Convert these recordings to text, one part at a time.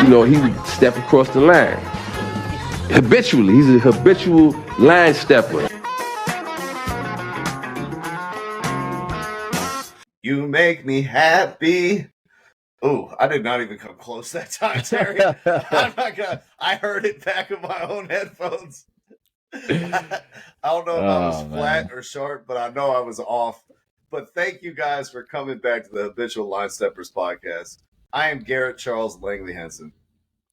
he would step across the line. Habitually. He's a habitual line stepper. You make me happy. Oh, I did not even come close that time, Terry. I'm not gonna. I heard it back in my own headphones. I don't know if I was flat or sharp, but I know I was off. But thank you guys for coming back to the Habitual Line Steppers podcast. I am Garrett Charles Langley Henson.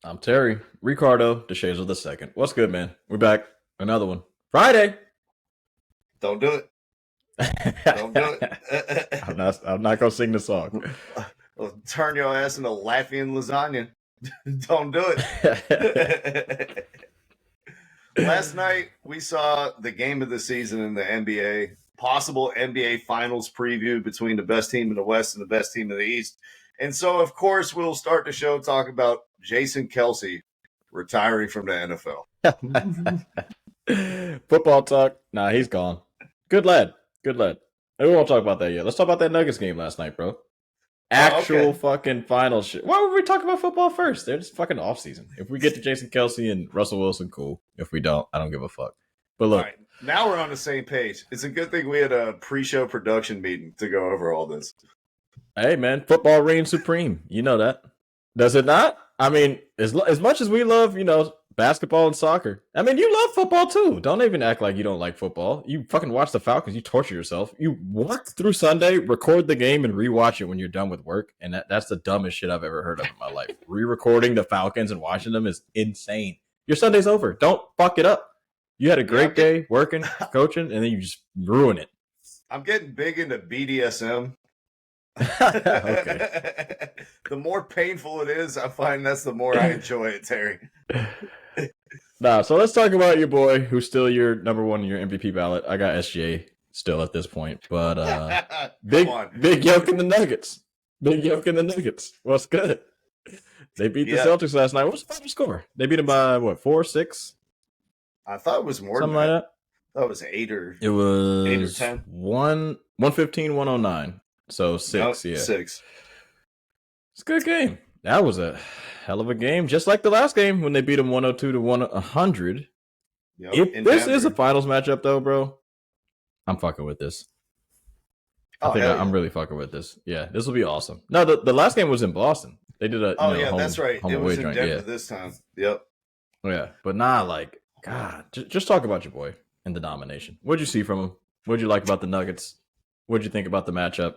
I'm Terry Ricardo DeShazer the second. What's good, man? We're back. Another one. Friday. Don't do it. Don't do it. I'm not gonna sing the song. I'll turn your ass into Latvian lasagna. Don't do it. Last night we saw the game of the season in the NBA. Possible NBA Finals preview between the best team in the West and the best team in the East. And so, of course, we'll start the show talking about Jason Kelce retiring from the NFL. Football talk. Nah, he's gone. Good lad. Good lad. We won't talk about that yet. Let's talk about that Nuggets game last night, bro. Actual fucking final shit. Why would we talk about football first? They're just fucking off season. If we get to Jason Kelce and Russell Wilson, cool. If we don't, I don't give a fuck. But look. All right, now we're on the same page. It's a good thing we had a pre-show production meeting to go over all this. Hey, man, football reigns supreme. You know that. Does it not? I mean, as much as we love, basketball and soccer. I mean, you love football too. Don't even act like you don't like football. You fucking watch the Falcons. You torture yourself. You work through Sunday, record the game, and rewatch it when you're done with work. And that's the dumbest shit I've ever heard of in my life. Re-recording the Falcons and watching them is insane. Your Sunday's over. Don't fuck it up. You had a great day working, coaching, and then you just ruin it. I'm getting big into BDSM. Okay. The more painful it is, I find that's the more I enjoy it, Terry. So let's talk about your boy, who's still your number one in your MVP ballot. I got SJ still at this point, but big yoke in the Nuggets. Big yoke in the Nuggets. What's good? They beat the Celtics last night. What was the final score? They beat them by what, 4-6? I thought it was more something like that. I thought it was 8 or it was 8 or 10. 115, 109. So 6, yeah. 6. It's a good game. That was a hell of a game, just like the last game when they beat them 102 to 100. Yep, if this is a finals matchup, though, bro, I'm fucking with this. I'm really fucking with this. Yeah, this will be awesome. No, the last game was in Boston. They did a that's right. It was in Denver this time. Yep. Yeah, but God, just talk about your boy in the domination. What'd you see from him? What'd you like about the Nuggets? What'd you think about the matchup?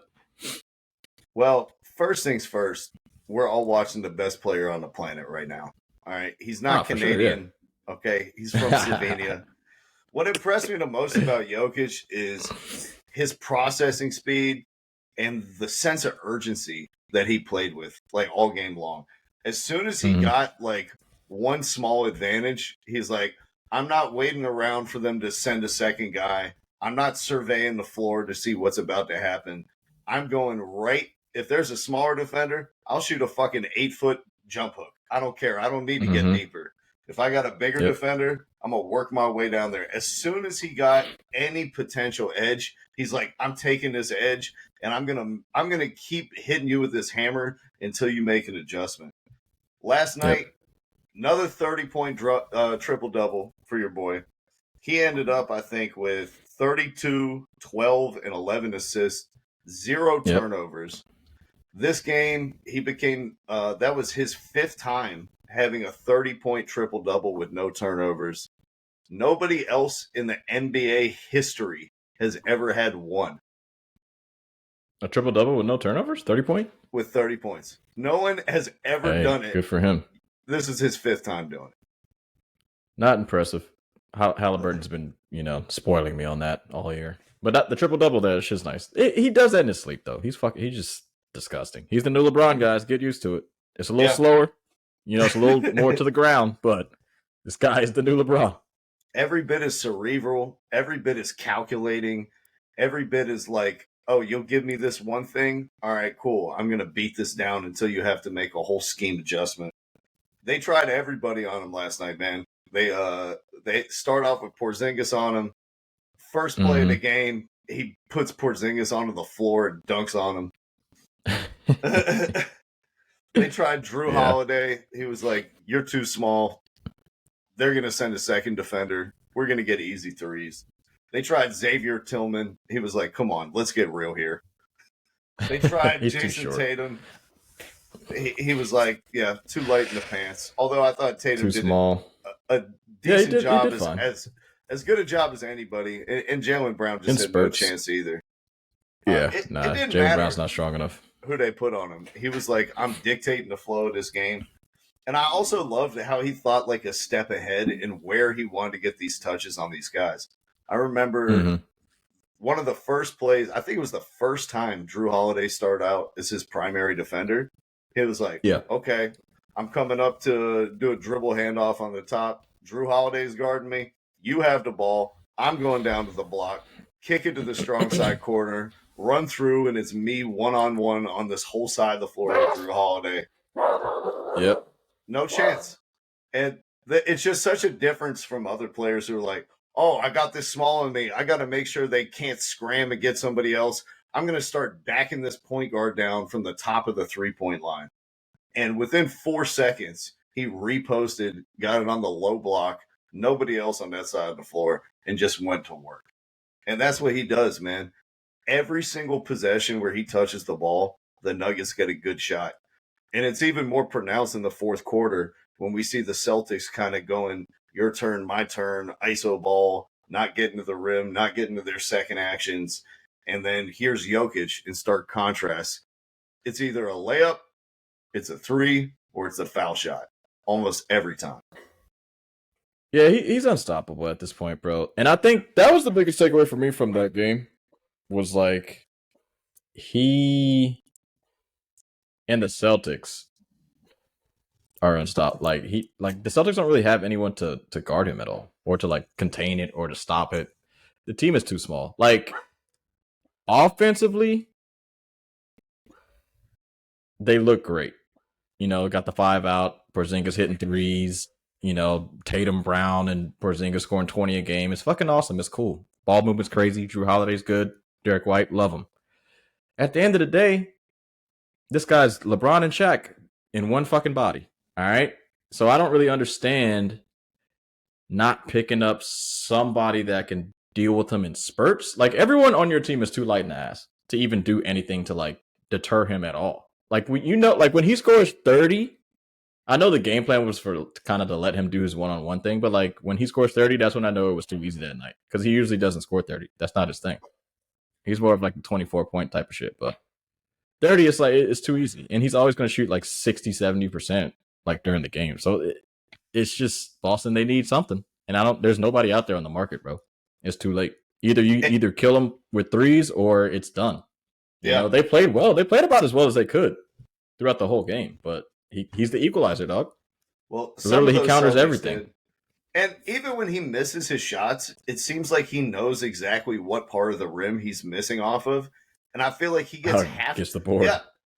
Well, first things first, we're all watching the best player on the planet right now. All right. He's not Canadian. Sure, yeah. Okay. He's from Slovenia. What impressed me the most about Jokic is his processing speed and the sense of urgency that he played with, like, all game long. As soon as he got, like, one small advantage, he's like, I'm not waiting around for them to send a second guy. I'm not surveying the floor to see what's about to happen. I'm going right. If there's a smaller defender, I'll shoot a fucking 8-foot jump hook. I don't care. I don't need to get deeper. If I got a bigger defender, I'm going to work my way down there. As soon as he got any potential edge, he's like, I'm taking this edge and I'm going to keep hitting you with this hammer until you make an adjustment. Last night, another 30-point triple-double for your boy. He ended up, I think, with 32, 12, and 11 assists, 0 turnovers. This game, he became that was his 5th time having a 30-point triple-double with no turnovers. Nobody else in the NBA history has ever had one. A triple-double with no turnovers? 30-point? With 30 points. No one has ever done it. Good for him. This is his 5th time doing it. Not impressive. Halliburton's been, spoiling me on that all year. But the triple-double there is just nice. He does that in his sleep, though. He's just disgusting. He's the new LeBron, guys. Get used to it. It's a little slower. It's a little more to the ground, but this guy is the new LeBron. Every bit is cerebral. Every bit is calculating. Every bit is like, oh, you'll give me this one thing? All right, cool. I'm going to beat this down until you have to make a whole scheme adjustment. They tried everybody on him last night, man. They start off with Porzingis on him. First play of the game, he puts Porzingis onto the floor and dunks on him. They tried Drew Holiday. He was like, "You're too small. They're going to send a second defender. We're going to get easy threes." They tried Xavier Tillman. He was like, "Come on, let's get real here." They tried Jason Tatum. He was like, "Yeah, too light in the pants." Although I thought Tatum did a decent job, as good a job as anybody. And Jaylen Brown just had no chance either. Yeah, Jaylen Brown's not strong enough. Who they put on him? He was like, "I'm dictating the flow of this game." And I also loved how he thought like a step ahead in where he wanted to get these touches on these guys. I remember one of the first plays, I think it was the first time Drew Holiday started out as his primary defender. He was like, "Okay, I'm coming up to do a dribble handoff on the top. Drew Holiday's guarding me. You have the ball. I'm going down to the block, kick it to the strong side corner, run through, and it's me one-on-one on this whole side of the floor with Drew Holiday." Yep. No chance. And it's just such a difference from other players who are like, "Oh, I got this small in me. I got to make sure they can't scram and get somebody else. I'm going to start backing this point guard down from the top of the three-point line." And within 4 seconds, he reposted, got it on the low block, nobody else on that side of the floor, and just went to work. And that's what he does, man. Every single possession where he touches the ball, the Nuggets get a good shot. And it's even more pronounced in the fourth quarter when we see the Celtics kind of going, your turn, my turn, ISO ball, not getting to the rim, not getting to their second actions. And then here's Jokic in stark contrast. It's either a layup, it's a three, or it's a foul shot almost every time. Yeah, he's unstoppable at this point, bro. And I think that was the biggest takeaway for me from that game was like he and the Celtics are unstoppable. Like the Celtics don't really have anyone to guard him at all, or to like contain it, or to stop it. The team is too small. Like offensively, they look great. You know, got the 5 out. Porzingis hitting threes. You know, Tatum, Brown, and Porzingis scoring 20 a game. It's fucking awesome. It's cool. Ball movement's crazy. Drew Holiday's good. Derek White, love him. At the end of the day, this guy's LeBron and Shaq in one fucking body. All right? So I don't really understand not picking up somebody that can deal with him in spurts. Like, everyone on your team is too light in the ass to even do anything to, like, deter him at all. Like, like, when he scores 30, I know the game plan was for kind of to let him do his one-on-one thing, but, like, when he scores 30, that's when I know it was too easy that night. Because he usually doesn't score 30. That's not his thing. He's more of, like, a 24-point type of shit, but 30 is, like, it's too easy. And he's always going to shoot, like, 60, 70%, like, during the game. So, it's just Boston, they need something. And there's nobody out there on the market, bro. It's too late. Either kill him with threes or it's done. You know, they played well. They played about as well as they could throughout the whole game, but he's the equalizer, dog. Well, literally, he counters Celtics everything. And even when he misses his shots, it seems like he knows exactly what part of the rim he's missing off of. And I feel like he gets gets the board.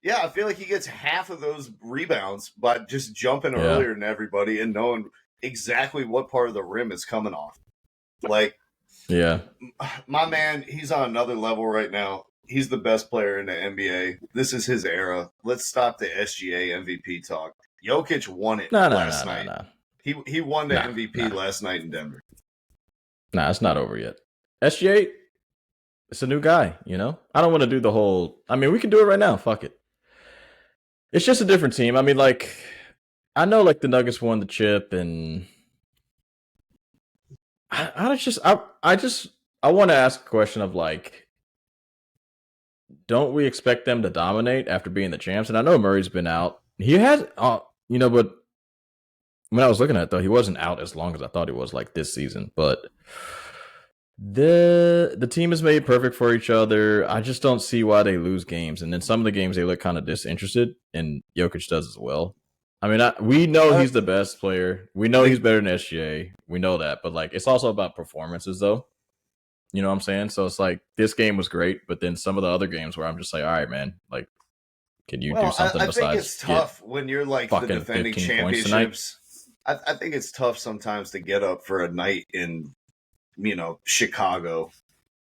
Yeah, I feel like he gets half of those rebounds by just jumping earlier than everybody and knowing exactly what part of the rim is coming off. Like, my man, he's on another level right now. He's the best player in the NBA. This is his era. Let's stop the SGA MVP talk. Jokic won it last night. No. He won the MVP last night in Denver. Nah, it's not over yet. SGA, it's a new guy, you know? I don't want to do the whole... I mean, we can do it right now. Fuck it. It's just a different team. I mean, like, I know, like, the Nuggets won the chip, and I want to ask a question of, like, don't we expect them to dominate after being the champs? And I know Murray's been out. He has, but when I was looking at it, though, he wasn't out as long as I thought he was, like, this season. But the team is made perfect for each other. I just don't see why they lose games. And then some of the games they look kind of disinterested, and Jokic does as well. I mean, we know he's the best player. We know he's better than SGA. We know that. But, like, it's also about performances, though. You know what I'm saying? So it's like, this game was great, but then some of the other games where I'm just like, all right, man, like, can you do something besides? I think it's tough when you're like the defending championships. I think it's tough sometimes to get up for a night in, Chicago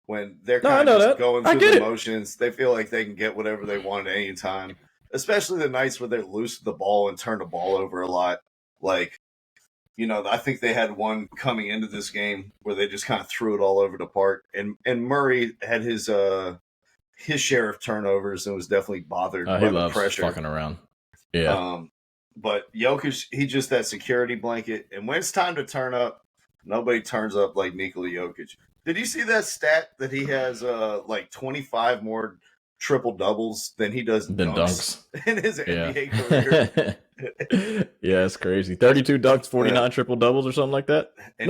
when they're kind of just going through the motions. They feel like they can get whatever they want at any time. especially the nights where they lose the ball and turn the ball over a lot. Like, I think they had one coming into this game where they just kind of threw it all over the park. And Murray had his share of turnovers and was definitely bothered by the pressure. Fucking around. Yeah. But Jokic, he's just that security blanket. And when it's time to turn up, nobody turns up like Nikola Jokic. Did you see that stat that he has like 25 more triple doubles than he does dunks in his NBA career? Yeah, it's crazy. 32 dunks, 49 triple doubles, or something like that. And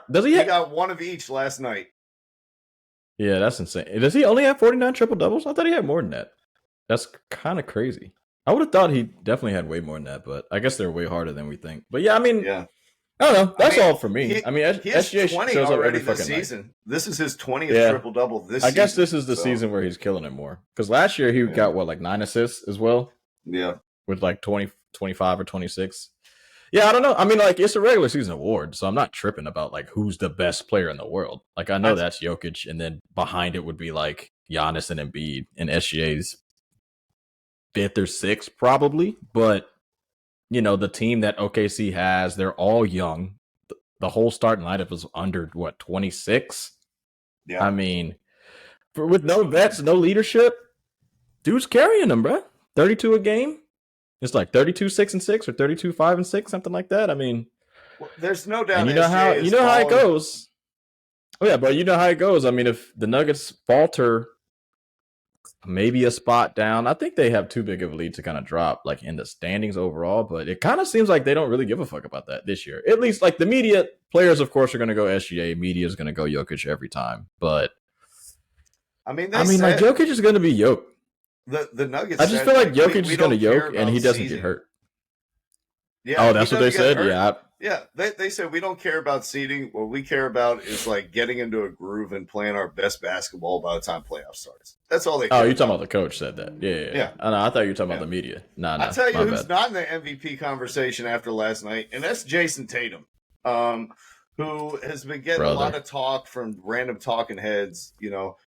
does he? He got one of each last night. Yeah, that's insane. Does he only have 49 triple doubles? I thought he had more than that. That's kind of crazy. I would have thought he definitely had way more than that, but I guess they're way harder than we think. But yeah, I mean, I don't know. That's all for me. He SGA 20 shows up already every this fucking season. night. This is his 20th triple double this season. I guess this is the season where he's killing it more. Because last year he got like 9 assists as well. Yeah. With like 20, 25 or 26. Yeah, I don't know. I mean, like, it's a regular season award, so I'm not tripping about like who's the best player in the world. Like, I know that's Jokic, and then behind it would be like Giannis and Embiid, and SGA's 5th or 6th probably. But the team that OKC has, they're all young. The whole starting lineup was under 26. Yeah, I mean, with no vets, no leadership, dude's carrying them, bro. 32 a game. It's like 32-6-6 or 32-5-6, something like that. I mean, there's no doubt. And you know how it goes. Oh yeah, but you know how it goes. I mean, if the Nuggets falter, maybe a spot down, I think they have too big of a lead to kind of drop, like in the standings overall. But it kind of seems like they don't really give a fuck about that this year. At least, like the media players, of course, are going to go SGA. Media is going to go Jokic every time. But I mean, like Jokic is going to be yoked. The Nuggets. I just feel like Jokic is going to yoke and he doesn't get hurt. Yeah. Oh, that's what they said. Hurt. Yeah. They said we don't care about seeding. What we care about is like getting into a groove and playing our best basketball by the time playoff starts. That's all they. Oh, you're talking about the coach said that. Yeah. I thought you were talking about the media. No. I'll tell you who's not in the MVP conversation after last night, and that's Jason Tatum, who has been getting a lot of talk from random talking heads.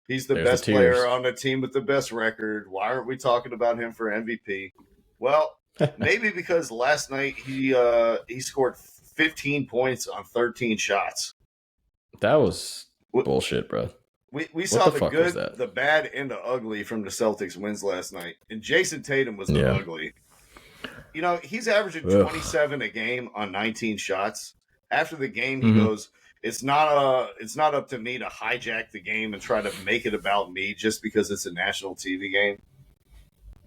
He's the best player on the team with the best record. Why aren't we talking about him for MVP? Well, maybe because last night he scored 15 points on 13 shots. That was bullshit, bro. We saw the good, the bad, and the ugly from the Celtics wins last night, and Jason Tatum was the ugly. He's averaging 27 a game on 19 shots. After the game, he goes, It's not up to me to hijack the game and try to make it about me just because it's a national TV game.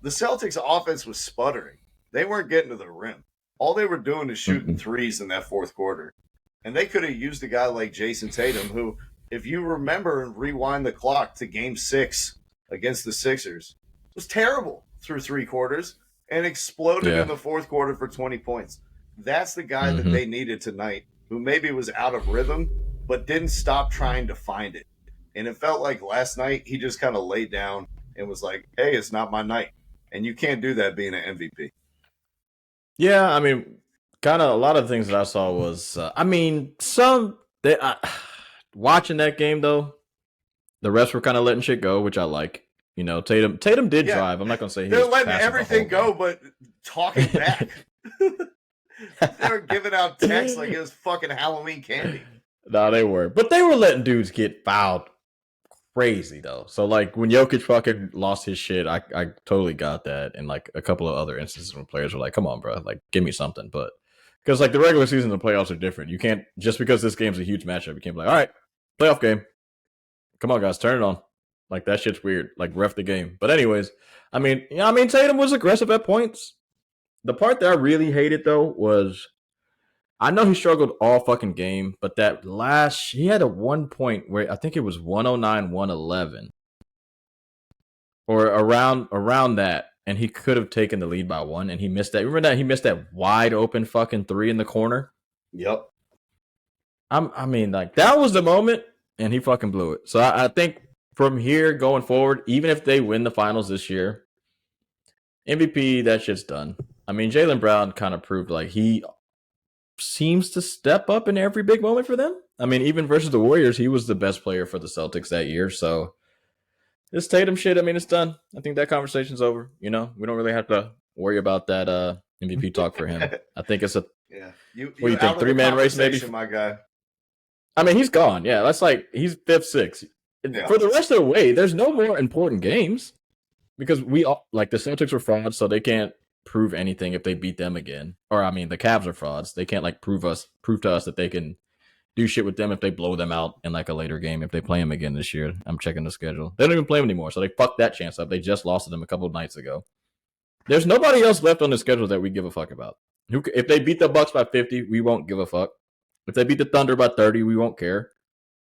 The Celtics offense was sputtering. They weren't getting to the rim. All they were doing is shooting threes in that fourth quarter. And they could have used a guy like Jason Tatum, who, if you remember and rewind the clock to game 6 against the Sixers, was terrible through 3 quarters and exploded in the fourth quarter for 20 points. That's the guy that they needed tonight, who maybe was out of rhythm, but didn't stop trying to find it. And it felt like last night he just kind of laid down and was like, hey, it's not my night. And you can't do that being an MVP. Yeah, I mean, kind of a lot of the things that I saw was, watching that game, though, the refs were kind of letting shit go, which I like. Tatum did drive. I'm not going to say they're letting everything go, but talking back. They were giving out texts like it was fucking Halloween candy. No, they were. But they were letting dudes get fouled crazy, though. So, like, when Jokic fucking lost his shit, I totally got that. And, like, a couple of other instances when players were like, come on, bro. Like, give me something. But, because, like, the regular season and the playoffs are different. You can't, just because this game's a huge matchup, you can't be like, all right, playoff game. Come on, guys, turn it on. Like, that shit's weird. Like, ref the game. But anyways, Tatum was aggressive at points. The part that I really hated, though, was I know he struggled all fucking game, but that he had a 1 point where I think it was 109-111 or around that, and he could have taken the lead by 1, and he missed that. Remember that? He missed that wide open fucking 3 in the corner? Yep. That was the moment, and he fucking blew it. So I think from here going forward, even if they win the finals this year, MVP, that shit's done. Jaylen Brown kind of proved like he seems to step up in every big moment for them. Even versus the Warriors, he was the best player for the Celtics that year. So this Tatum shit, I mean, it's done. I think that conversation's over. You know, we don't really have to worry about that MVP talk for him. I think it's a Yeah. what do you think, out of the 3-man race maybe? my guy. I mean, he's gone. Yeah, that's like he's 5th, 6th. Yeah. For the rest of the way, there's no more important games because we all like the Celtics were frauds, so they can't prove anything if they beat them again. Or I mean, the Cavs are frauds. They can't like prove to us that they can do shit with them if they blow them out in like a later game if they play them again this year. I'm checking the schedule. They don't even play them anymore, so they fucked that chance up. They just lost to them a couple of nights ago. There's nobody else left on the schedule that we give a fuck about. If they beat the Bucks by 50, we won't give a fuck. If they beat the Thunder by 30, we won't care.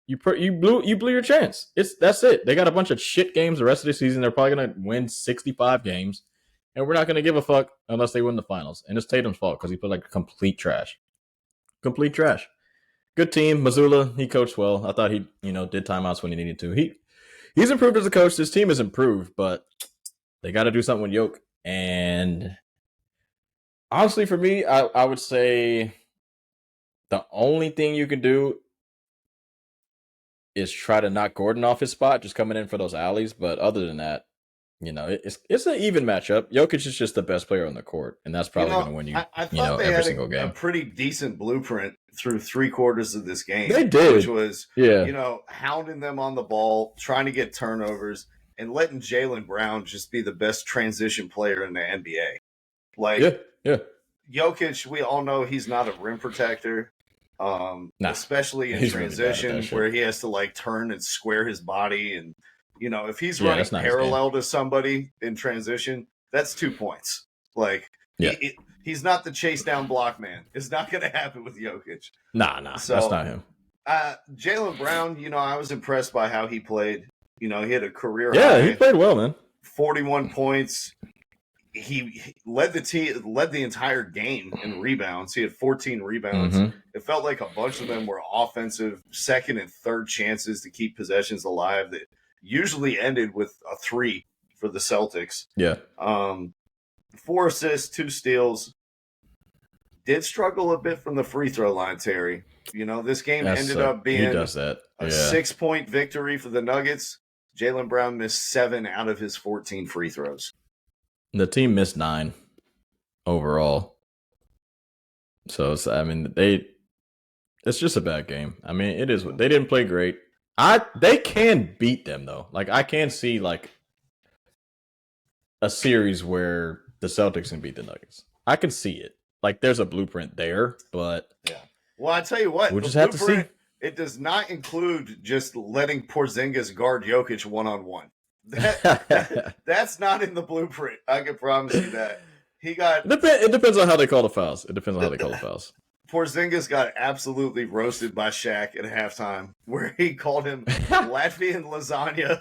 You blew your chance. That's it. They got a bunch of shit games the rest of the season. They're probably gonna win 65 games, and we're not gonna give a fuck unless they win the finals. And it's Tatum's fault because he put like complete trash. Complete trash. Good team, Mazzulla. He coached well. I thought he did timeouts when he needed to. He's improved as a coach. This team has improved, but they got to do something with Yoke. And honestly, for me, I would say the only thing you can do is try to knock Gordon off his spot, just coming in for those alleys. But other than that, it's an even matchup. Jokic is just the best player on the court, and that's probably going to win you, I thought they every had single game. A pretty decent blueprint through 3/4 of this game. They did, which was hounding them on the ball, trying to get turnovers, and letting Jaylen Brown just be the best transition player in the NBA. Like, Jokic, we all know he's not a rim protector. Especially in transition really where he has to like turn and square his body, and if he's running parallel to somebody in transition, that's 2 points. Like, he's not the chase down block man. It's not going to happen with Jokic. Nah, so, that's not him. Jaylen Brown, I was impressed by how he played. He had a career high. Yeah, he played well, man. 41 points. He led the entire game in rebounds. He had 14 rebounds. Mm-hmm. It felt like a bunch of them were offensive second and third chances to keep possessions alive that usually ended with a 3 for the Celtics. Yeah. 4 assists, 2 steals. Did struggle a bit from the free throw line, Terry. This game ended up being a 6-point victory for the Nuggets. Jaylen Brown missed 7 out of his 14 free throws. The team missed 9 overall. So, it's just a bad game. I mean, it is. They didn't play great. They can beat them, though. Like, I can see, like, a series where the Celtics can beat the Nuggets. I can see it. Like, there's a blueprint there, but... Yeah. Well, I tell you what. We'll just have to see. It does not include just letting Porzingis guard Jokic one-on-one. That's not in the blueprint. I can promise you that. It depends on how they call the fouls. Porzingis got absolutely roasted by Shaq at halftime, where he called him Latvian lasagna.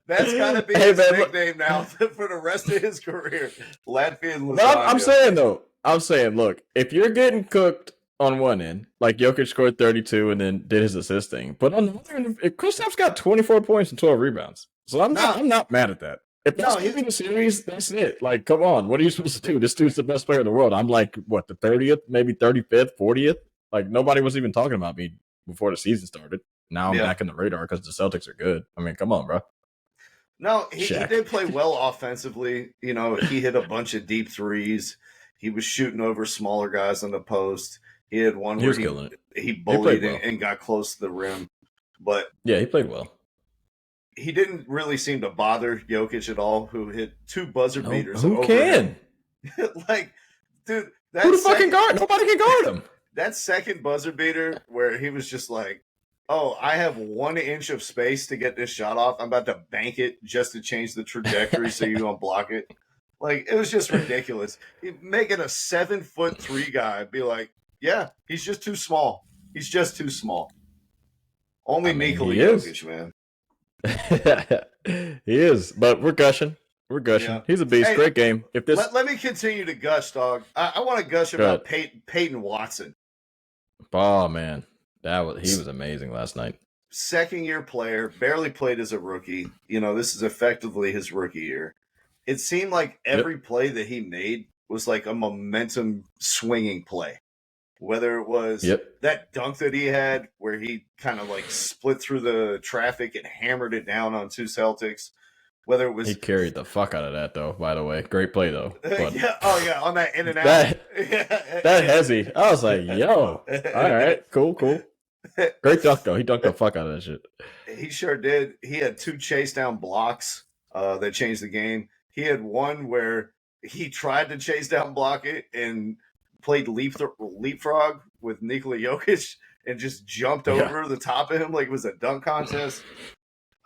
That's got to be his nickname now for the rest of his career. Latvian lasagna. But I'm saying, look, if you're getting cooked on one end, like Jokic scored 32 and then did his assist thing, but on the other end, Kristaps got 24 points and 12 rebounds. So I'm not mad at that. If that's keeping the series, that's it. Like, come on, what are you supposed to do? This dude's the best player in the world. I'm like, what, the 30th, maybe 35th, 40th? Like, nobody was even talking about me before the season started. Now I'm back in the radar because the Celtics are good. I mean, come on, bro. No, he did play well offensively. He hit a bunch of deep threes. He was shooting over smaller guys on the post. He had one where he bullied and got close to the rim. But yeah, he played well. He didn't really seem to bother Jokic at all, who hit 2 buzzer beaters. Who can? Like, dude, who the fucking guard? Nobody can guard him. That second buzzer beater where he was just like, oh, I have 1 inch of space to get this shot off. I'm about to bank it just to change the trajectory so you don't block it. Like, it was just ridiculous. Making a 7'3" guy be like, yeah, he's just too small. He's just too small. Only Nikola Jokic, man. He is, but we're gushing. Yeah. He's a beast. Hey, great game. Let me continue to gush, dog. I want to gush about Peyton Watson. Oh man, he was amazing last night. Second-year player, barely played as a rookie. This is effectively his rookie year. It seemed like every play that he made was like a momentum swinging play. whether it was that dunk that he had where he kind of like split through the traffic and hammered it down on two Celtics, whether it was... He carried the fuck out of that, though, by the way. Great play, though. But on that in and out. That hezzy. I was like, yo, all right, cool. Great dunk, though. He dunked the fuck out of that shit. He sure did. He had 2 chase down blocks that changed the game. He had one where he tried to chase down block it and played leapfrog with Nikola Jokic and just jumped over the top of him like it was a dunk contest.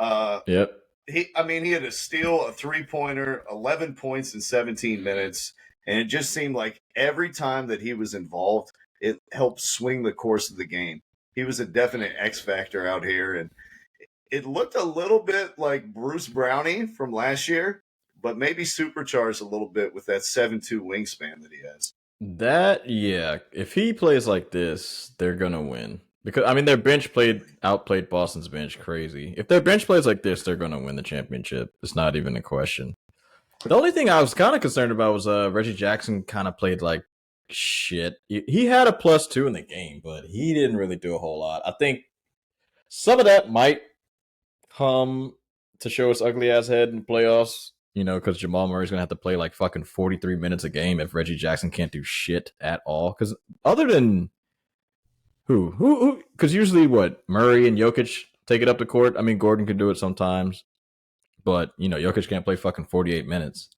He had a steal, a 3-pointer, 11 points in 17 minutes, and it just seemed like every time that he was involved, it helped swing the course of the game. He was a definite X factor out here, and it looked a little bit like Bruce Brownie from last year, but maybe supercharged a little bit with that 7'2" wingspan that he has. If he plays like this, they're gonna win. Because their bench outplayed Boston's bench crazy. If their bench plays like this, they're gonna win the championship. It's not even a question. The only thing I was kind of concerned about was Reggie Jackson kind of played like shit. He had a +2 in the game, but he didn't really do a whole lot. I think some of that might come to show its ugly ass head in playoffs. Because Jamal Murray's going to have to play like fucking 43 minutes a game if Reggie Jackson can't do shit at all. Because other than who? Because usually Murray and Jokic take it up the court. Gordon can do it sometimes. But, Jokic can't play fucking 48 minutes.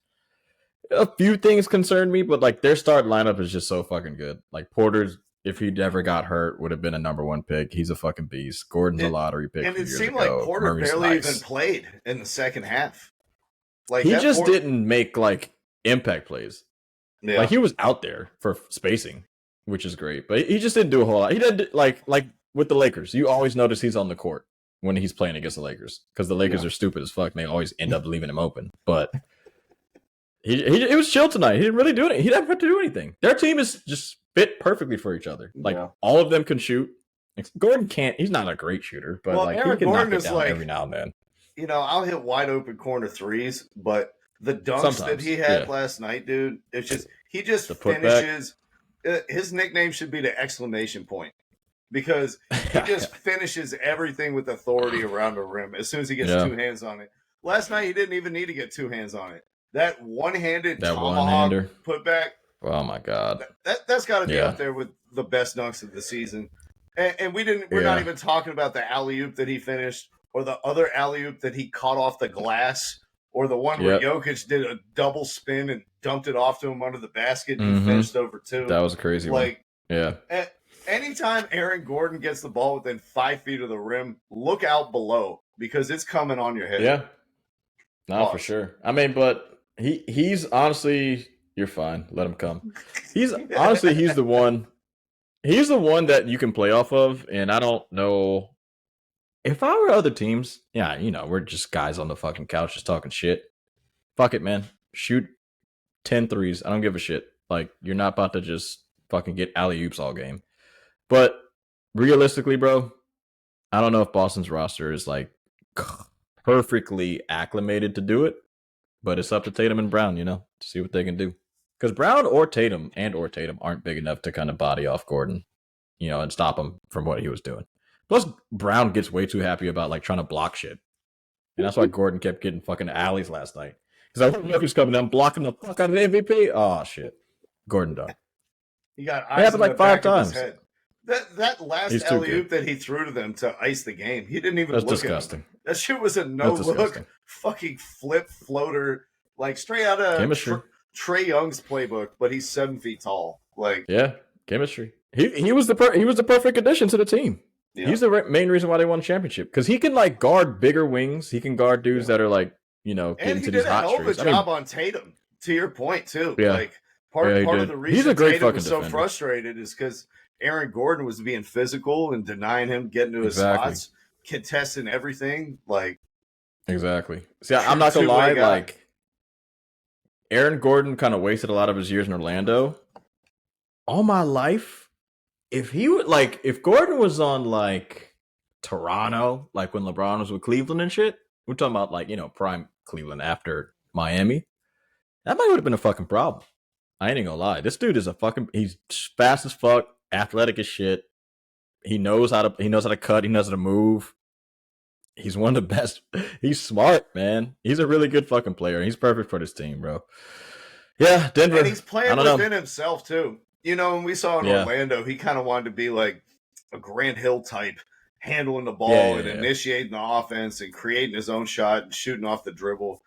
A few things concern me, but like their start lineup is just so fucking good. Like Porter's, if he'd ever got hurt, would have been a number 1 pick. He's a fucking beast. Gordon's a lottery pick. And it seemed like Porter barely even played in the second half. Like he just didn't make like impact plays. Yeah. Like he was out there for spacing, which is great, but he just didn't do a whole lot. He did like with the Lakers. You always notice he's on the court when he's playing against the Lakers because the Lakers are stupid as fuck. And they always end up leaving him open. But he was chill tonight. He didn't really do anything. He didn't have to do anything. Their team is just fit perfectly for each other. Like all of them can shoot. Gordon can't. He's not a great shooter, but like Aaron he can Gordon knock it down like, every now and then. I'll hit wide open corner threes, but the dunks that he had last night, dude, it's just he just finishes. His nickname should be the exclamation point because he just finishes everything with authority around the rim as soon as he gets 2 hands on it. Last night he didn't even need to get 2 hands on it. That one-handed tomahawk putback. Oh my god, that's got to be up there with the best dunks of the season. And we're not even talking about the alley-oop that he finished, or the other alley-oop that he caught off the glass, or the one where Jokic did a double spin and dumped it off to him under the basket and he finished over 2. That was a crazy one. Yeah. Anytime Aaron Gordon gets the ball within 5 feet of the rim, look out below because it's coming on your head. Yeah. No, for sure. But he's honestly, you're fine. Let him come. He's the one. He's the one that you can play off of, and I don't know. If I were other teams, we're just guys on the fucking couch just talking shit. Fuck it, man. Shoot 10 threes. I don't give a shit. Like, you're not about to just fucking get alley-oops all game. But realistically, bro, I don't know if Boston's roster is, like, perfectly acclimated to do it. But it's up to Tatum and Brown, to see what they can do. Because Brown or Tatum aren't big enough to kind of body off Gordon, and stop him from what he was doing. Plus, Brown gets way too happy about like trying to block shit, and that's why Gordon kept getting fucking alleys last night. Because I remember he was coming down blocking the fuck out of the MVP. Oh shit, Gordon done. He got it happened like 5 times. That last alley-oop that he threw to them to ice the game, he didn't even look disgusting. At him. That shit was a no-look fucking flip floater, like straight out of chemistry. Trae Young's playbook, but he's 7 feet tall. Like chemistry. He was the perfect addition to the team. Yeah. He's the main reason why they won a championship because he can like guard bigger wings. He can guard dudes that are like getting to these hot streaks. And he did a hell of a job on Tatum. To your point too, like part of the reason he's a great Tatum was so frustrated is because Aaron Gordon was being physical and denying him getting to his spots, contesting everything. Like exactly. See, I'm not gonna lie, like. Aaron Gordon kind of wasted a lot of his years in Orlando. All my life, if Gordon was on like Toronto, like when LeBron was with Cleveland and shit, we're talking about like, prime Cleveland after Miami, that might would have been a fucking problem. I ain't gonna lie. This dude is he's fast as fuck. athletic as shit. He knows how to cut. He knows how to move. He's one of the best. He's smart, man. He's a really good fucking player. He's perfect for this team, bro. Yeah, Denver. And he's playing within himself, too. You know, when we saw in Orlando, he kind of wanted to be like a Grant Hill type, handling the ball and initiating the offense and creating his own shot and shooting off the dribble.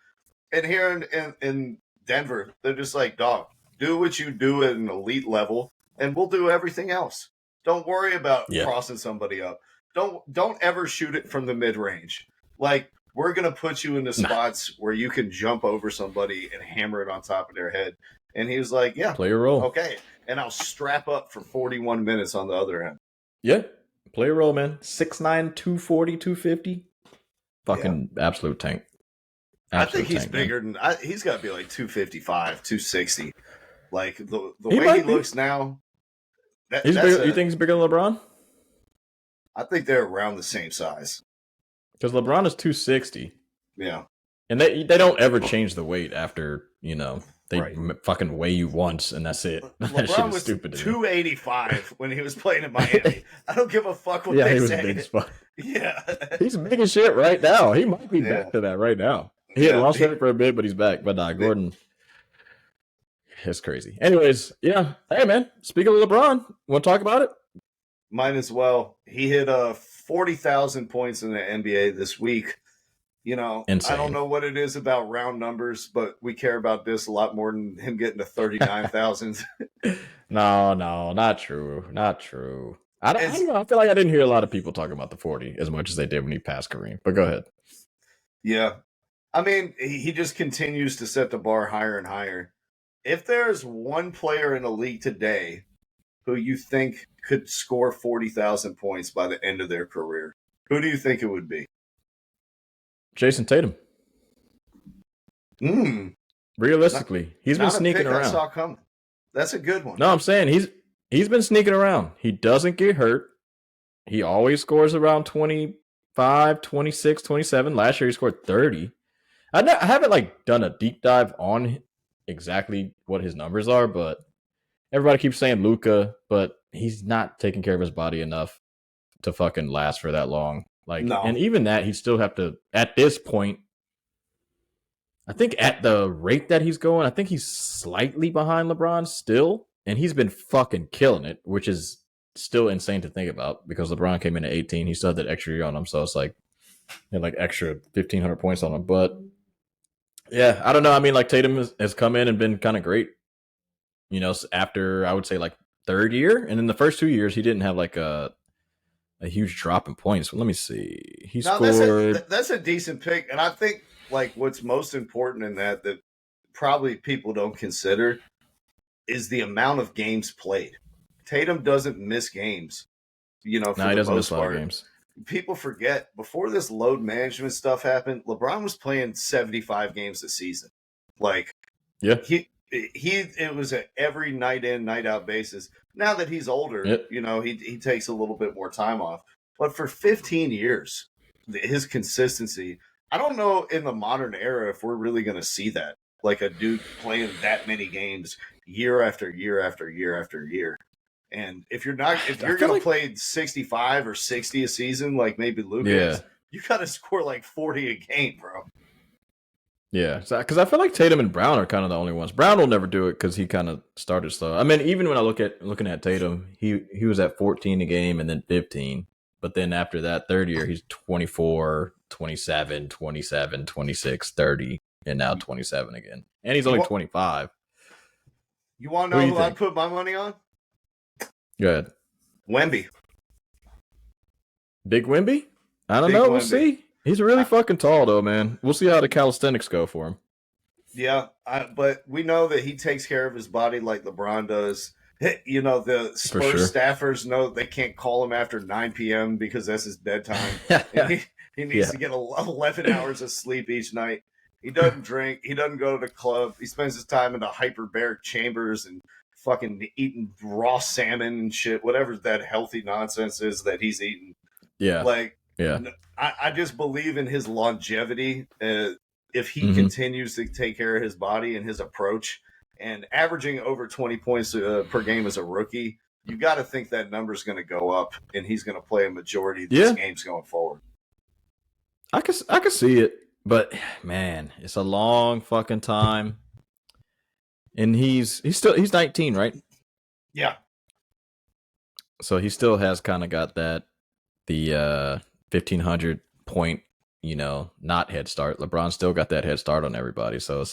And here in Denver, they're just like, dog, do what you do at an elite level, and we'll do everything else. Don't worry about crossing somebody up. Don't ever shoot it from the mid-range. Like, we're going to put you into spots where you can jump over somebody and hammer it on top of their head. And he was like, yeah. Play your role. Okay. And I'll strap up for 41 minutes on the other end. Yeah. Play a role, man. 6'9", 240, 250. Fucking absolute tank. I think he's bigger than he's got to be like 255, 260. Like the way he looks now. He's bigger, you think he's bigger than LeBron? I think they're around the same size. Because LeBron is 260. Yeah. And they don't ever change the weight after, they fucking weigh you once and that's it. That LeBron shit is was stupid. 285 when he was playing in Miami. I don't give a fuck what they say. Big as fuck. Yeah. He's big as shit right now. He might be back to that right now. He had lost it for a bit, but he's back. But Gordon, it's crazy. Anyways, yeah. Hey, man. Speaking of LeBron, want to talk about it? Might as well. He hit 40,000 points in the NBA this week. Insane. I don't know what it is about round numbers, but we care about this a lot more than him getting to 39,000. No, not true. Not true. I don't know. I feel like I didn't hear a lot of people talking about the 40 as much as they did when he passed Kareem. But go ahead. Yeah. I mean, he just continues to set the bar higher and higher. If there's one player in the league today who you think could score 40,000 points by the end of their career, who do you think it would be? Jason Tatum. Realistically, he's been sneaking around. I saw coming. That's a good one. No, I'm saying he's been sneaking around. He doesn't get hurt. He always scores around 25, 26, 27. Last year he scored 30. I haven't done a deep dive on exactly what his numbers are, but everybody keeps saying Luka, but he's not taking care of his body enough to fucking last for that long. And even that, he'd still have to, at this point, I think at the rate that he's going, I think he's slightly behind LeBron still, and he's been fucking killing it, which is still insane to think about because LeBron came in at 18. He still had that extra year on him, so it's like, he had extra 1,500 points on him. But yeah, I don't know. I mean, Tatum has come in and been kind of great, after I would say third year. And in the first 2 years, he didn't have a huge drop in points. Well, let me see. He scored. That's a decent pick. And I think what's most important in that probably people don't consider is the amount of games played. Tatum doesn't miss games, for he doesn't miss a lot of games. People forget before this load management stuff happened, LeBron was playing 75 games a season. It was an every night in, night out basis. Now that he's older, he takes a little bit more time off. But for 15 years, his consistency, I don't know in the modern era if we're really going to see that. A dude playing that many games year after year after year after year. And if you're going to play 65 or 60 a season, like maybe Luka is, you got to score 40 a game, bro. Yeah, because I feel like Tatum and Brown are kind of the only ones. Brown will never do it because he kind of started slow. I mean, even when I looking at Tatum, he was at 14 a game and then 15. But then after that third year, he's 24, 27, 27, 26, 30, and now 27 again. And he's only 25. You want to know who I put my money on? Go ahead. Wemby. Big Wemby? I don't know. We'll see. He's really fucking tall, though, man. We'll see how the calisthenics go for him. Yeah, but we know that he takes care of his body like LeBron does. The Spurs staffers know they can't call him after 9 p.m. because that's his bedtime. He needs to get 11 hours of sleep each night. He doesn't drink. He doesn't go to the club. He spends his time in the hyperbaric chambers and fucking eating raw salmon and shit, whatever that healthy nonsense is that he's eating. Yeah. I just believe in his longevity. If he continues to take care of his body and his approach and averaging over 20 points per game as a rookie, you got to think that number's going to go up, and he's going to play a majority of these games going forward. I can see it, but man, it's a long fucking time, and he's 19, right? Yeah. So he still has kind of got the 1,500 point, not head start. LeBron still got that head start on everybody. So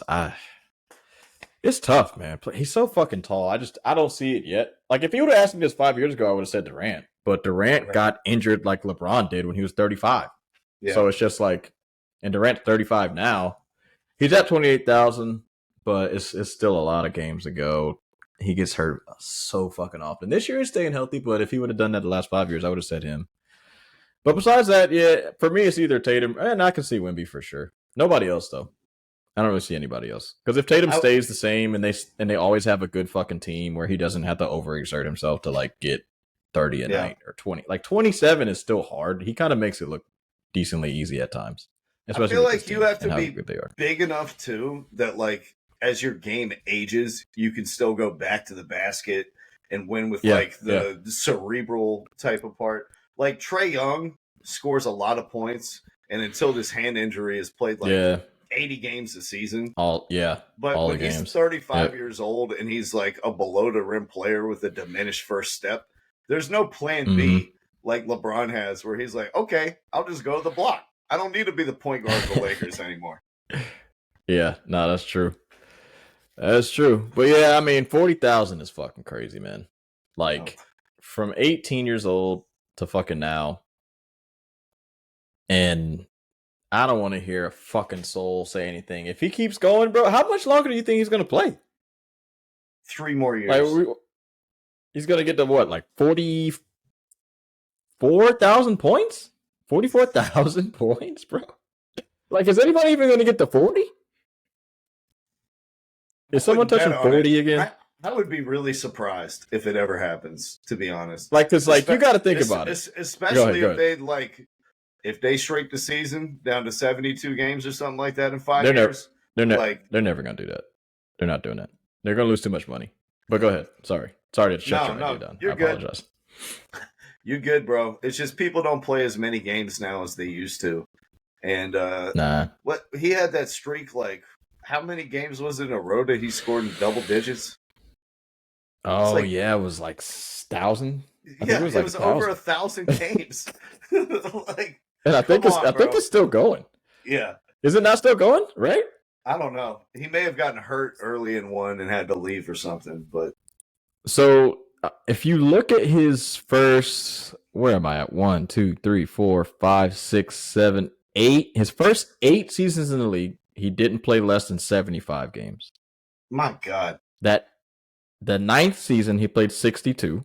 it's tough, man. He's so fucking tall. I don't see it yet. Like, if he would have asked me this 5 years ago, I would have said Durant. But Durant got injured like LeBron did when he was 35. Yeah. So it's just like, and Durant's 35 now. He's at 28,000, but it's still a lot of games to go. He gets hurt so fucking often. This year he's staying healthy, but if he would have done that the last 5 years, I would have said him. But besides that, yeah, for me, it's either Tatum, and I can see Wemby for sure. Nobody else, though. I don't really see anybody else. Because if Tatum stays the same and they always have a good fucking team where he doesn't have to overexert himself to, like, get 30 a night or 20. Like, 27 is still hard. He kind of makes it look decently easy at times. Especially I feel like you have to be big enough, too, that, like, as your game ages, you can still go back to the basket and win with the cerebral type of part. Like Trae Young scores a lot of points, and until this hand injury has played 80 games a season. But when he's 35 years old and he's like a below the rim player with a diminished first step, there's no plan B like LeBron has where he's like, okay, I'll just go to the block. I don't need to be the point guard of the Lakers anymore. Yeah, no, that's true. That's true. But yeah, I mean, 40,000 is fucking crazy, man. Like, from 18 years old to fucking now. And I don't want to hear a fucking soul say anything. If he keeps going, bro, how much longer do you think he's going to play? 3 more years. Like, he's going to get to what, like 44,000 points? 44,000 points, bro? Like, is anybody even going to get to 40? Is someone touching 40 again? I would be really surprised if it ever happens, to be honest. Like, because, like, you got to think about it. Especially if they shrink the season down to 72 games or something like that in 5 years. They're never going to do that. They're not doing that. They're going to lose too much money. But go ahead. Sorry to shut your idea down. I apologize. You're good, bro. It's just people don't play as many games now as they used to. And what he had that streak, like, how many games was it in a row that he scored in double digits? Oh, it was like 1,000. Yeah, it was over 1,000 games. Like, and I think it's still going. Yeah. Is it not still going? Right? I don't know. He may have gotten hurt early in one and had to leave or something. But so if you look at his first, where am I at? 1, 2, 3, 4, 5, 6, 7, 8. His first 8 seasons in the league, he didn't play less than 75 games. My God. The 9th season, he played 62.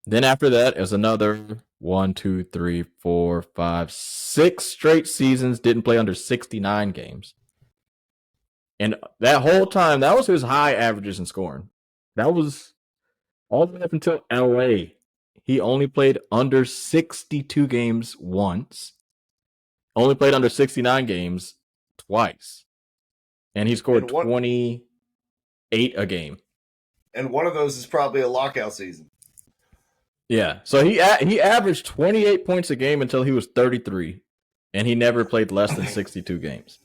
Then after that, it was another 1, 2, 3, 4, 5, 6 straight seasons, didn't play under 69 games. And that whole time, that was his high averages in scoring. That was all the way up until LA. He only played under 62 games once. Only played under 69 games twice. And he scored 28 a game. And one of those is probably a lockout season. Yeah. So he averaged 28 points a game until he was 33. And he never played less than 62 games.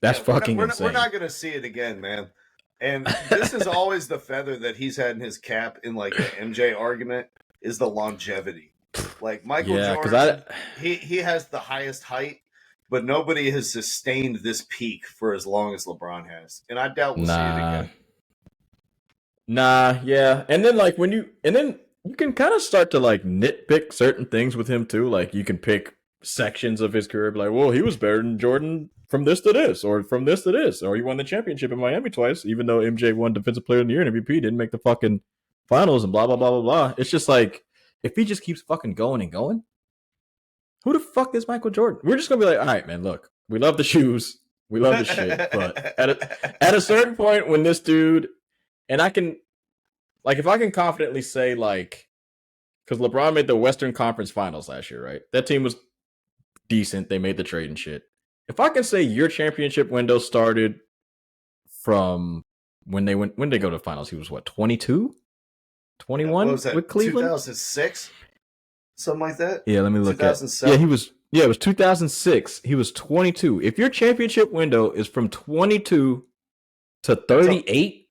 That's fucking insane. We're not going to see it again, man. And this is always the feather that he's had in his cap in like the MJ argument is the longevity. Like Michael Jordan, he has the highest height, but nobody has sustained this peak for as long as LeBron has. And I doubt we'll see it again. Yeah. And then like you can kind of start to like nitpick certain things with him too. Like you can pick sections of his career, like, well, he was better than Jordan from this to this, or from this to this, or he won the championship in Miami twice, even though MJ won Defensive Player of the Year and MVP, didn't make the fucking finals and blah, blah, blah, blah, blah. It's just like, if he just keeps fucking going and going, who the fuck is Michael Jordan? We're just going to be like, all right, man, look, we love the shoes. We love the shit. But at a certain point when this dude, and I can, like, if I can confidently say, like, because LeBron made the Western Conference Finals last year, right? That team was decent. They made the trade and shit. If I can say your championship window started from when they go to the finals, he was what, 22? 21 with Cleveland? 2006? Something like that? Yeah, let me look at. Yeah, it was 2006. He was 22. If your championship window is from 22 to 38,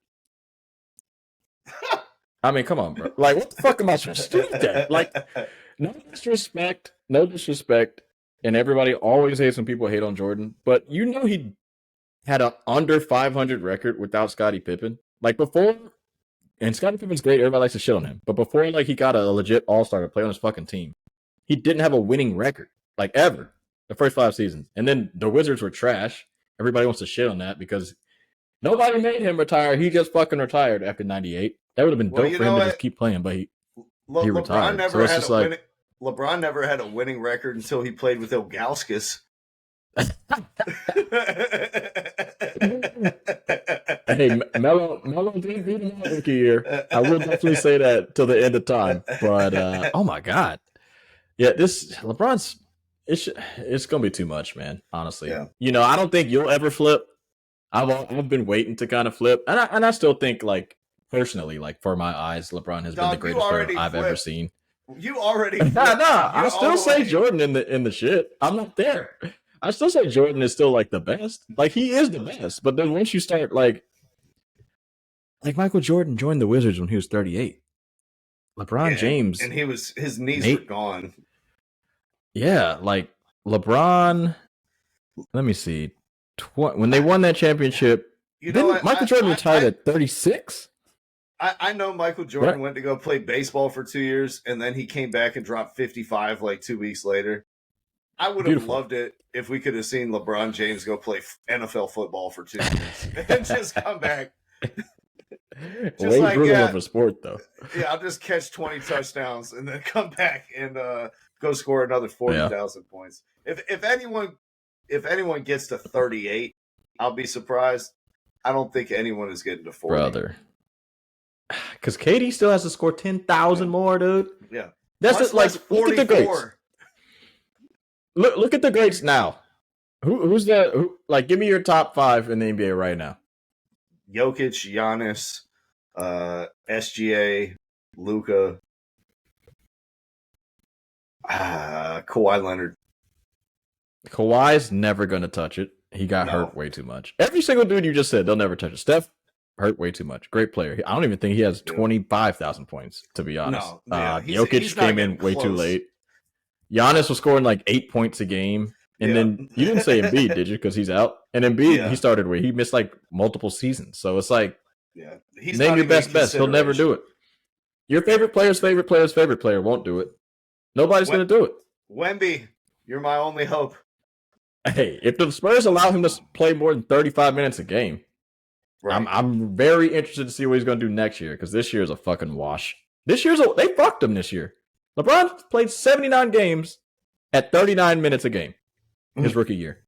I mean, come on, bro. Like, what the fuck am I supposed to do with that? Like, no disrespect. And everybody always hates when people hate on Jordan, but you know he had an under 500 record without Scottie Pippen. Like before, and Scottie Pippen's great. Everybody likes to shit on him, but before, like, he got a legit all-star to play on his fucking team, he didn't have a winning record, like, ever, the first 5 seasons. And then the Wizards were trash. Everybody wants to shit on that because nobody made him retire. He just fucking retired after 98. That would have been dope for him to just keep playing, but he retired. LeBron never had a winning record until he played with Ilgauskas. Hey, Melo did beat him out rookie year. I will definitely say that till the end of time. But oh my god, yeah, this LeBron's it's gonna be too much, man. Honestly, yeah. You know, I don't think you'll ever flip. I've been waiting to kind of flip, and I still think, like, personally, like, for my eyes, LeBron has been the greatest player I've ever seen. You already I still say Jordan in the shit. I'm not there. I still say Jordan is still, like, the best. Like, he is the best. But then once you start, like Michael Jordan joined the Wizards when he was 38. LeBron James, and his knees were gone. Yeah, like LeBron. Let me see. When they won that championship, Michael Jordan retired at 36. I know Michael Jordan went to go play baseball for 2 years, and then he came back and dropped 55 like 2 weeks later. I would have loved it if we could have seen LeBron James go play NFL football for 2 years and just come back. Way brutal of a sport, though. Yeah, I'll just catch 20 touchdowns and then come back and go score another 40,000 points. If anyone gets to 38, I'll be surprised. I don't think anyone is getting to 40. Brother. Because KD still has to score 10,000 more, dude. Yeah. That's just like, look at the greats. Look at the greats now. Who's that? Like, give me your top 5 in the NBA right now. Jokic, Giannis, SGA, Luka, Kawhi Leonard. Kawhi's never going to touch it. He got hurt way too much. Every single dude you just said, they'll never touch it. Steph hurt way too much. Great player. I don't even think he has 25,000 points, to be honest. No, Jokic came in way too late. Giannis was scoring like 8 points a game. And then you didn't say Embiid, did you? Because he's out. And Embiid, he started where he missed like multiple seasons. So it's like, name your best. He'll never do it. Your favorite player's favorite player won't do it. Nobody's going to do it. Wemby, you're my only hope. Hey, if the Spurs allow him to play more than 35 minutes a game, I'm very interested to see what he's going to do next year, because this year is a fucking wash. They fucked him this year. LeBron played 79 games at 39 minutes a game his rookie year.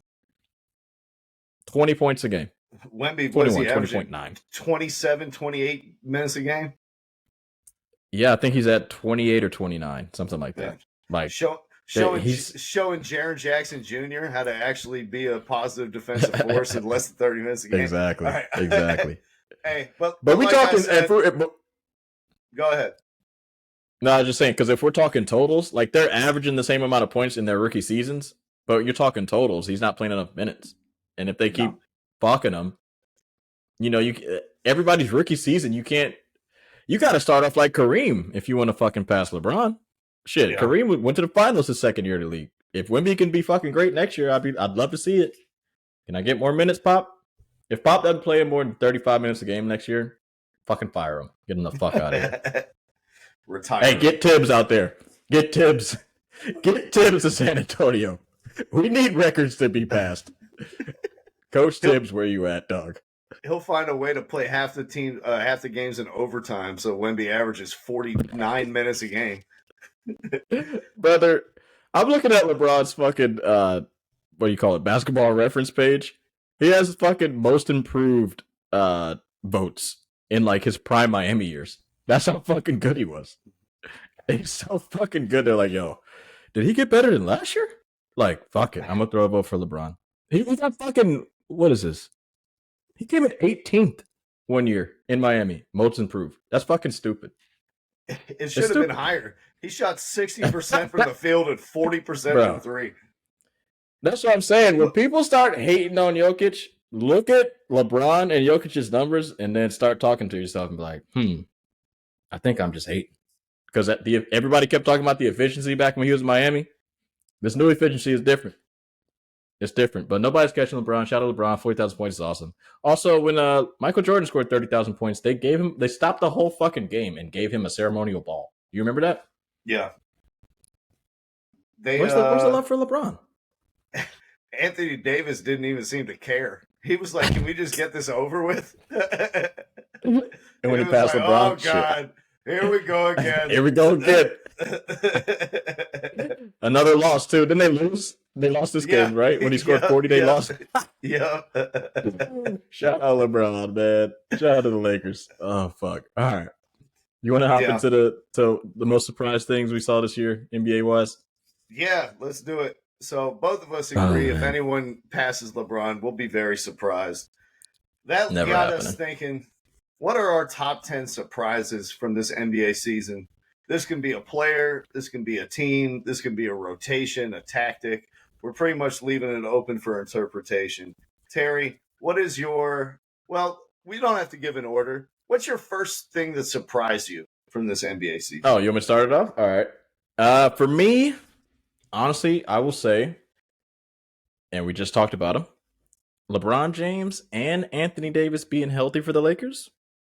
20 points a game. Wemby, 20.9. 27, 28 minutes a game? Yeah, I think he's at 28 or 29, something like that. Like, showing Jaren Jackson Jr. how to actually be a positive defensive force in less than 30 minutes a game. Exactly. Exactly. Hey, but we like talking. Go ahead. No, I was just saying, because if we're talking totals, like, they're averaging the same amount of points in their rookie seasons, but you're talking totals. He's not playing enough minutes, and if they keep fucking him, you know, everybody's rookie season, you got to start off like Kareem if you want to fucking pass LeBron. Shit, yeah. Kareem went to the finals his second year in the league. If Wemby can be fucking great next year, I'd love to see it. Can I get more minutes, Pop? If Pop doesn't play more than 35 minutes a game next year, fucking fire him. Get him the fuck out of here. Retire. Hey, get Tibbs out there. Get Tibbs. Get Tibbs to San Antonio. We need records to be passed. Coach Tibbs, where you at, dog? He'll find a way to play half the games in overtime, so Wemby averages 49 minutes a game. Brother, I'm looking at LeBron's fucking what do you call it, basketball reference page. He has fucking most improved votes in like his prime Miami years. That's how fucking good he was. He's so fucking good. They're like, yo, did he get better than last year? Like, fuck it, I'm gonna throw a vote for LeBron. He got fucking, what is this? He came in 18th 1 year in Miami. Most improved. That's fucking stupid. It should have been higher. He shot 60% from the field and 40% from three. That's what I'm saying. When people start hating on Jokic, look at LeBron and Jokic's numbers and then start talking to yourself and be like, I think I'm just hating. Because everybody kept talking about the efficiency back when he was in Miami. This new efficiency is different. It's different. But nobody's catching LeBron. Shout out to LeBron. 40,000 points is awesome. Also, when Michael Jordan scored 30,000 points, they stopped the whole fucking game and gave him a ceremonial ball. You remember that? Yeah. Where's the love for LeBron? Anthony Davis didn't even seem to care. He was like, can we just get this over with? And when he passed LeBron, oh, God. Here we go again. Here we go again. Another loss, too. Didn't they lose? They lost this game, right? When he scored 40, they lost. Yeah. Shout out LeBron, man. Shout out to the Lakers. Oh, fuck. All right. You want to hop into the most surprise things we saw this year, NBA-wise? Yeah, let's do it. So both of us agree if anyone passes LeBron, we'll be very surprised. That Never got happening. us thinking, what are our top 10 surprises from this NBA season? This can be a player. This can be a team. This can be a rotation, a tactic. We're pretty much leaving it open for interpretation. Terry, what is well, we don't have to give an order. What's your first thing that surprised you from this NBA season? Oh, you want me to start it off? All right. For me, honestly, I will say, and we just talked about him, LeBron James and Anthony Davis being healthy for the Lakers,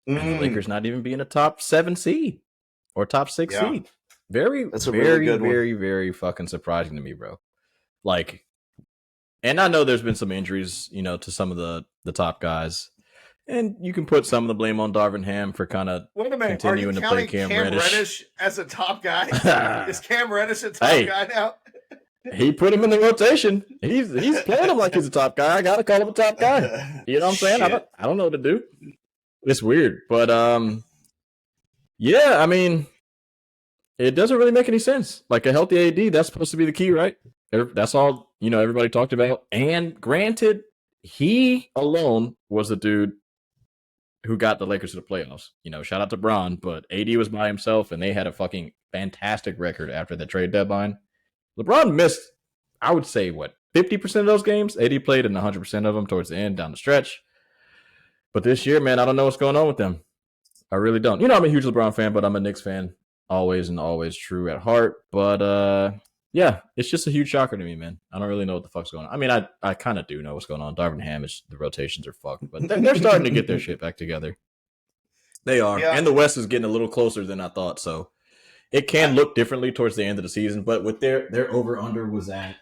and the Lakers not even being a top 7 seed or top 6 seed. That's very fucking surprising to me, bro. Like, and I know there's been some injuries, to some of the top guys. And you can put some of the blame on Darvin Ham for kind of continuing to play Cam Reddish as a top guy. Is Cam Reddish a top guy now? He put him in the rotation. He's playing him like he's a top guy. I gotta call him a top guy. You know what I'm saying? I don't know what to do. It's weird, but yeah. I mean, it doesn't really make any sense. Like a healthy AD, that's supposed to be the key, right? That's all everybody talked about. And granted, he alone was the dude who got the Lakers to the playoffs. Shout out to Bron, but AD was by himself, and they had a fucking fantastic record after the trade deadline. LeBron missed, I would say, 50% of those games? AD played in 100% of them towards the end, down the stretch. But this year, man, I don't know what's going on with them. I really don't. I'm a huge LeBron fan, but I'm a Knicks fan. Always and always true at heart. But, yeah, it's just a huge shocker to me, man. I don't really know what the fuck's going on. I mean, I kind of do know what's going on. Darvin Ham, the rotations are fucked. But they're starting to get their shit back together. They are. Yeah. And the West is getting a little closer than I thought, so it can look differently towards the end of the season, but with their over-under was at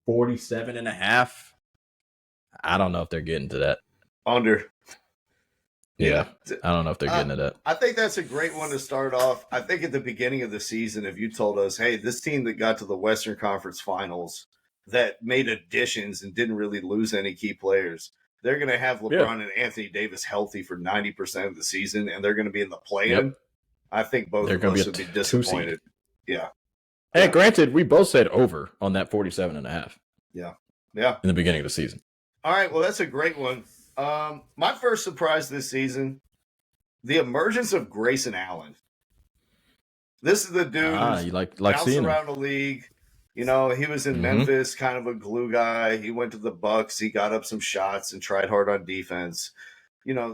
47.5. I don't know if they're getting to that. Under. Yeah, I don't know if they're getting to that. I think that's a great one to start off. I think at the beginning of the season, if you told us, hey, this team that got to the Western Conference Finals that made additions and didn't really lose any key players, they're going to have LeBron and Anthony Davis healthy for 90% of the season, and they're going to be in the play-in. Yep. I think both of us would be disappointed. Yeah. Hey, granted, we both said over on that 47.5. Yeah. Yeah. In the beginning of the season. All right. Well, that's a great one. My first surprise this season, the emergence of Grayson Allen. This is the dude who's you like bouncing around the league. He was in Memphis, kind of a glue guy. He went to the Bucks. He got up some shots and tried hard on defense.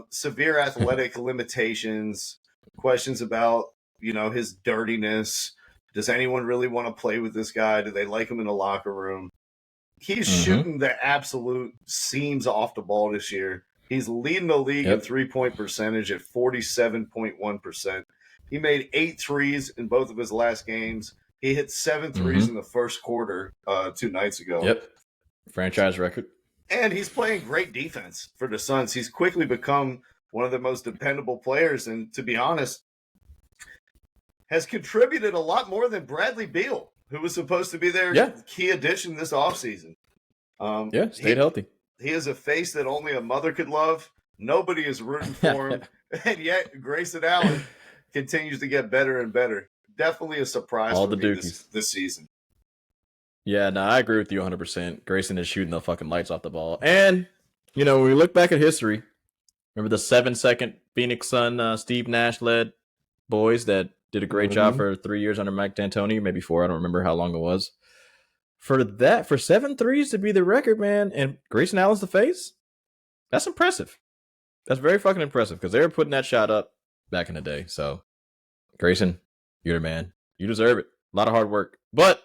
Severe athletic limitations. Questions about, his dirtiness. Does anyone really want to play with this guy? Do they like him in the locker room? He's shooting the absolute seams off the ball this year. He's leading the league in three-point percentage at 47.1%. He made 8 threes in both of his last games. He hit 7 threes in the first quarter 2 nights ago. Yep. Franchise record. And he's playing great defense for the Suns. He's quickly become one of the most dependable players, and to be honest, has contributed a lot more than Bradley Beal, who was supposed to be their key addition this offseason. Stayed healthy. He is a face that only a mother could love. Nobody is rooting for him, and yet Grayson Allen continues to get better and better. Definitely a surprise for me this season. Yeah, no, I agree with you 100%. Grayson is shooting the fucking lights off the ball. And, when we look back at history, Remember the 7-second Phoenix Sun Steve Nash led boys that did a great job for 3 years under Mike D'Antoni, maybe 4. I don't remember how long it was. For 7 threes to be the record, man, and Grayson Allen's the face, that's impressive. That's very fucking impressive because they were putting that shot up back in the day. So, Grayson, you're the man. You deserve it. A lot of hard work. But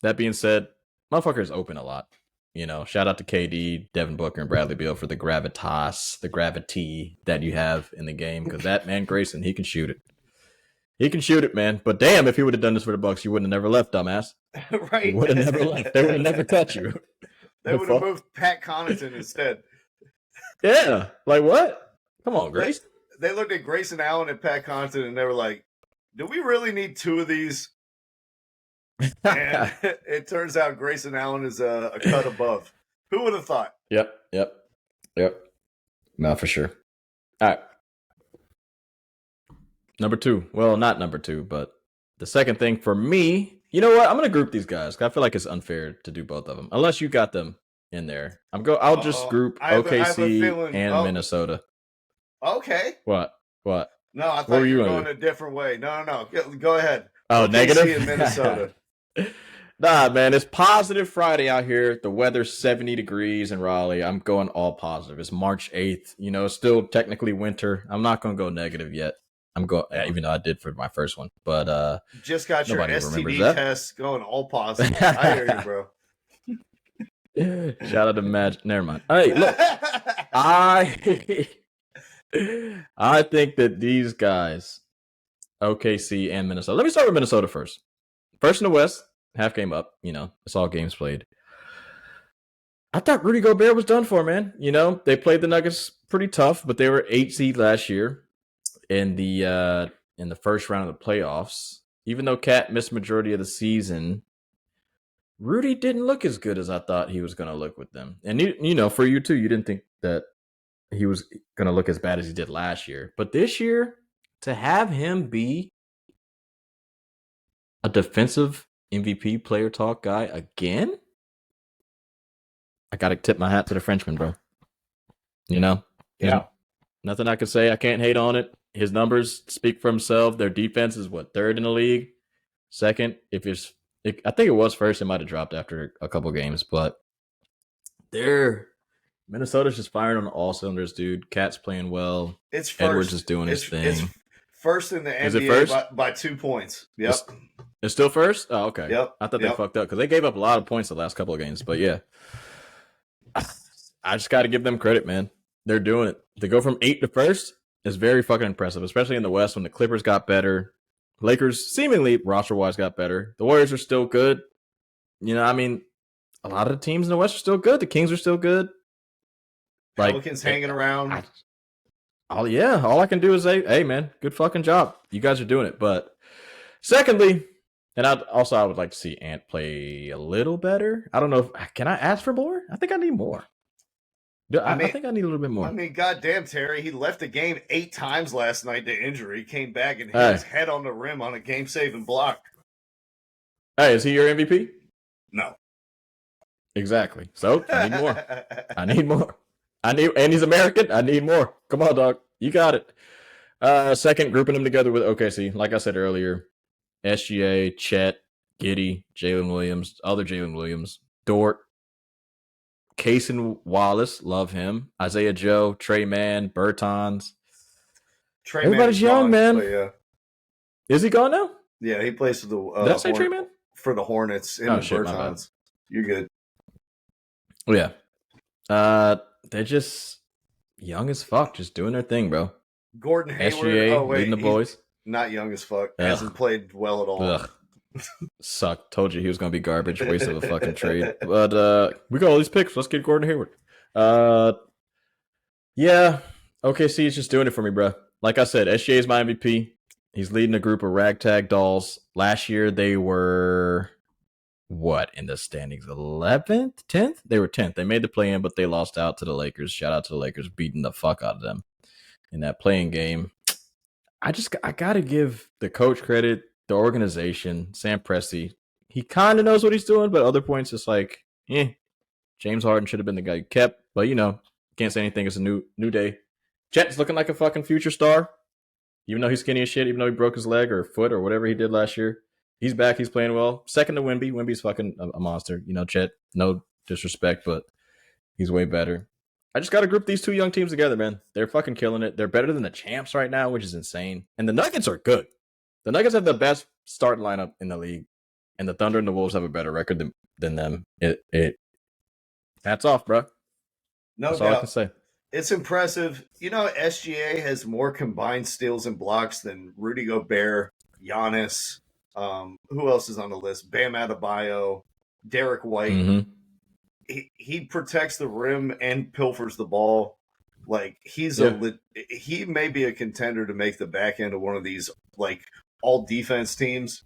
that being said, motherfuckers open a lot. You know, shout out to KD, Devin Booker, and Bradley Beal for the gravitas, the gravity that you have in the game. Because that man, Grayson, he can shoot it. He can shoot it, man. But damn, if he would have done this for the Bucks, you wouldn't have never left, dumbass. Right. You would have never left. They would have never cut you. They would have moved Pat Connaughton instead. Yeah. Like what? Come on, Grace. They looked at Grayson Allen and Pat Connaughton, and they were like, do we really need 2 of these? And it turns out Grayson Allen is a cut above. Who would have thought? Yep. No, for sure. All right. Number 2. Well, not number 2, but the second thing for me, you know what? I'm going to group these guys. I feel like it's unfair to do both of them, unless you got them in there. I'll just group OKC and Minnesota. Okay. What? No, I thought you were going a different way. No. Go ahead. Oh, OKC negative? and Minnesota. Nah, man, it's positive Friday out here. The weather's 70 degrees in Raleigh. I'm going all positive. It's March 8th. You know, it's still technically winter. I'm not going to go negative yet. I'm going, even though I did for my first one. But just got your STD test going all positive. I hear you, bro. Shout out to Magic. Never mind. Hey, look, I think that these guys, OKC and Minnesota. Let me start with Minnesota first. First in the West, half game up. You know, it's all games played. I thought Rudy Gobert was done for, man. You know, they played the Nuggets pretty tough, but they were 8 seed last year in the first round of the playoffs. Even though Cat missed majority of the season, Rudy didn't look as good as I thought he was going to look with them. And you know, for you too, you didn't think that he was going to look as bad as he did last year. But this year, to have him be a defensive MVP player talk guy again, I got to tip my hat to the Frenchman, bro. You know? Yeah. Nothing I can say. I can't hate on it. His numbers speak for himself. Their defense is what, 3rd in the league? 2nd? I think it was 1st. It might have dropped after a couple games, but Minnesota's just firing on all cylinders, dude. Cat's playing well. It's first. Edwards is doing his thing. It's first in the NBA is it first? By 2 points. Yep. It's still first? Oh, okay. Yep. I thought they fucked up because they gave up a lot of points the last couple of games. But yeah, I just got to give them credit, man. They're doing it. To go from 8 to 1st is very fucking impressive, especially in the West when the Clippers got better. Lakers seemingly roster-wise got better. The Warriors are still good. You know, I mean, a lot of the teams in the West are still good. The Kings are still good. Pelicans hanging around. All I can do is say, hey, man, good fucking job. You guys are doing it. But secondly, and I would like to see Ant play a little better. I don't know can I ask for more? I think I need more. I think I need a little bit more. I mean, goddamn, Terry, he left the game 8 times last night to injury. He came back and hit his head on the rim on a game-saving block. Hey, is he your MVP? No. Exactly. So, I need more. And he's American. I need more. Come on, dog. You got it. Second, grouping them together with OKC. Like I said earlier, SGA, Chet, Giddey, Jalen Williams, other Jalen Williams, Dort, Cason Wallace, love him. Isaiah Joe, Trey Mann, Bertans. Everybody's young, man. Yeah. Is he gone now? Yeah, he plays for the Did I say Trey Mann? For the Hornets in Bertans. You're good. Yeah. They're just young as fuck, just doing their thing, bro. Gordon Hayward, SGA, leading the boys. Not young as fuck. Hasn't played well at all. Ugh. Sucked. Told you he was going to be garbage. Waste of a fucking trade. But we got all these picks. Let's get Gordon Hayward. Yeah. OKC is just doing it for me, bro. Like I said, SGA is my MVP. He's leading a group of ragtag dolls. Last year, they were, in the standings? 11th? 10th? They were 10th. They made the play-in, but they lost out to the Lakers. Shout out to the Lakers, beating the fuck out of them in that playing game. I got to give the coach credit, the organization, Sam Presti. He kind of knows what he's doing, but other points it's like, James Harden should have been the guy you kept. But, can't say anything. It's a new day. Chet's looking like a fucking future star. Even though he's skinny as shit, even though he broke his leg or foot or whatever he did last year. He's back. He's playing well. Second to Wemby. Wemby's fucking a monster. Chet, no disrespect, but he's way better. I just got to group these two young teams together, man. They're fucking killing it. They're better than the champs right now, which is insane. And the Nuggets are good. The Nuggets have the best starting lineup in the league. And the Thunder and the Wolves have a better record than them. Hats off, bro. That's all I can say. It's impressive. SGA has more combined steals and blocks than Rudy Gobert, Giannis. Who else is on the list? Bam Adebayo, Derek White. Mm-hmm. He protects the rim and pilfers the ball. Like he may be a contender to make the back end of one of these like all defense teams.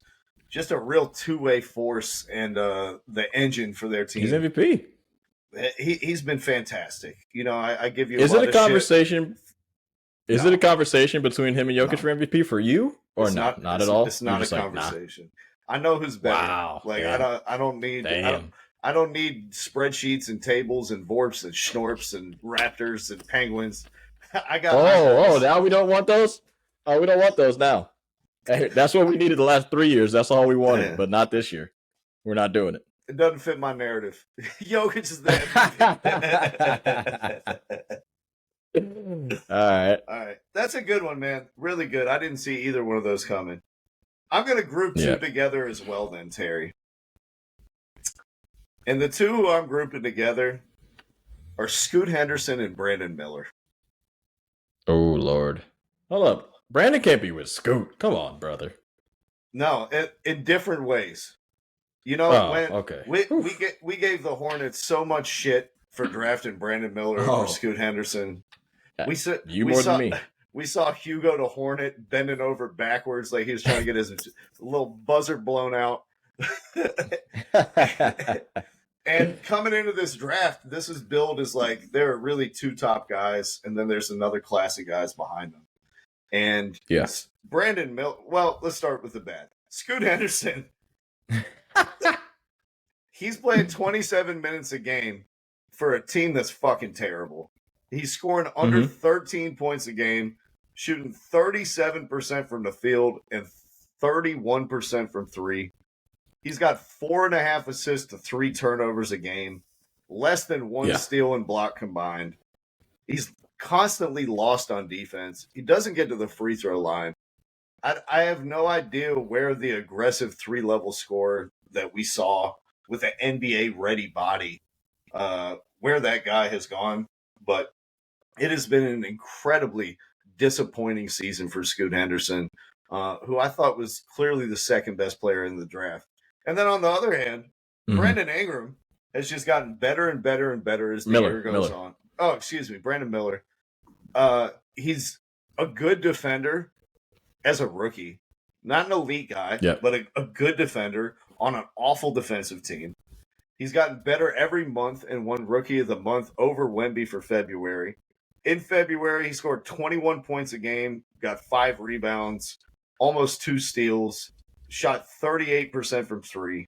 Just a real two-way force and the engine for their team. He's MVP. He's been fantastic. I give you. Is it a conversation? Shit. Is it a conversation between him and Jokic for MVP for you, or not at all? It's not a conversation. I know who's better. Wow. Like I don't need. I don't need spreadsheets and tables and Vorps and Schnorps and Raptors and Penguins. I got. Now we don't want those. Oh, we don't want those now. Hey, that's what we needed the last 3 years. That's all we wanted, but not this year. We're not doing it. It doesn't fit my narrative. Jokic is the MVP. All right. That's a good one, man. Really good. I didn't see either one of those coming. I'm going to group two together as well then, Terry. And the two who I'm grouping together are Scoot Henderson and Brandon Miller. Oh, Lord. Hold up. Brandon can't be with Scoot. Come on, brother. No, in different ways. Okay. We gave the Hornets so much shit for drafting Brandon Miller or Scoot Henderson. Than me. We saw Hugo the Hornet bending over backwards like he was trying to get his little buzzer blown out. And coming into this draft, this is billed as like there are really two top guys, and then there's another class of guys behind them. And yes, Brandon Miller. Well, let's start with the bad. Scoot Henderson. He's playing 27 minutes a game for a team that's fucking terrible. He's scoring under 13 points a game, shooting 37% from the field and 31% from three. He's got 4.5 assists to 3 turnovers a game, less than 1 steal and block combined. He's constantly lost on defense. He doesn't get to the free throw line. I have no idea where the aggressive 3-level scorer that we saw with an NBA-ready body, where that guy has gone. But it has been an incredibly disappointing season for Scoot Henderson, who I thought was clearly the second best player in the draft. And then on the other hand, Brandon Ingram has just gotten better and better and better as the year goes on. Oh, excuse me, Brandon Miller. He's a good defender as a rookie. Not an elite guy, but a good defender on an awful defensive team. He's gotten better every month and won Rookie of the Month over Wemby for February. In February, he scored 21 points a game, got 5 rebounds, almost 2 steals, shot 38% from 3.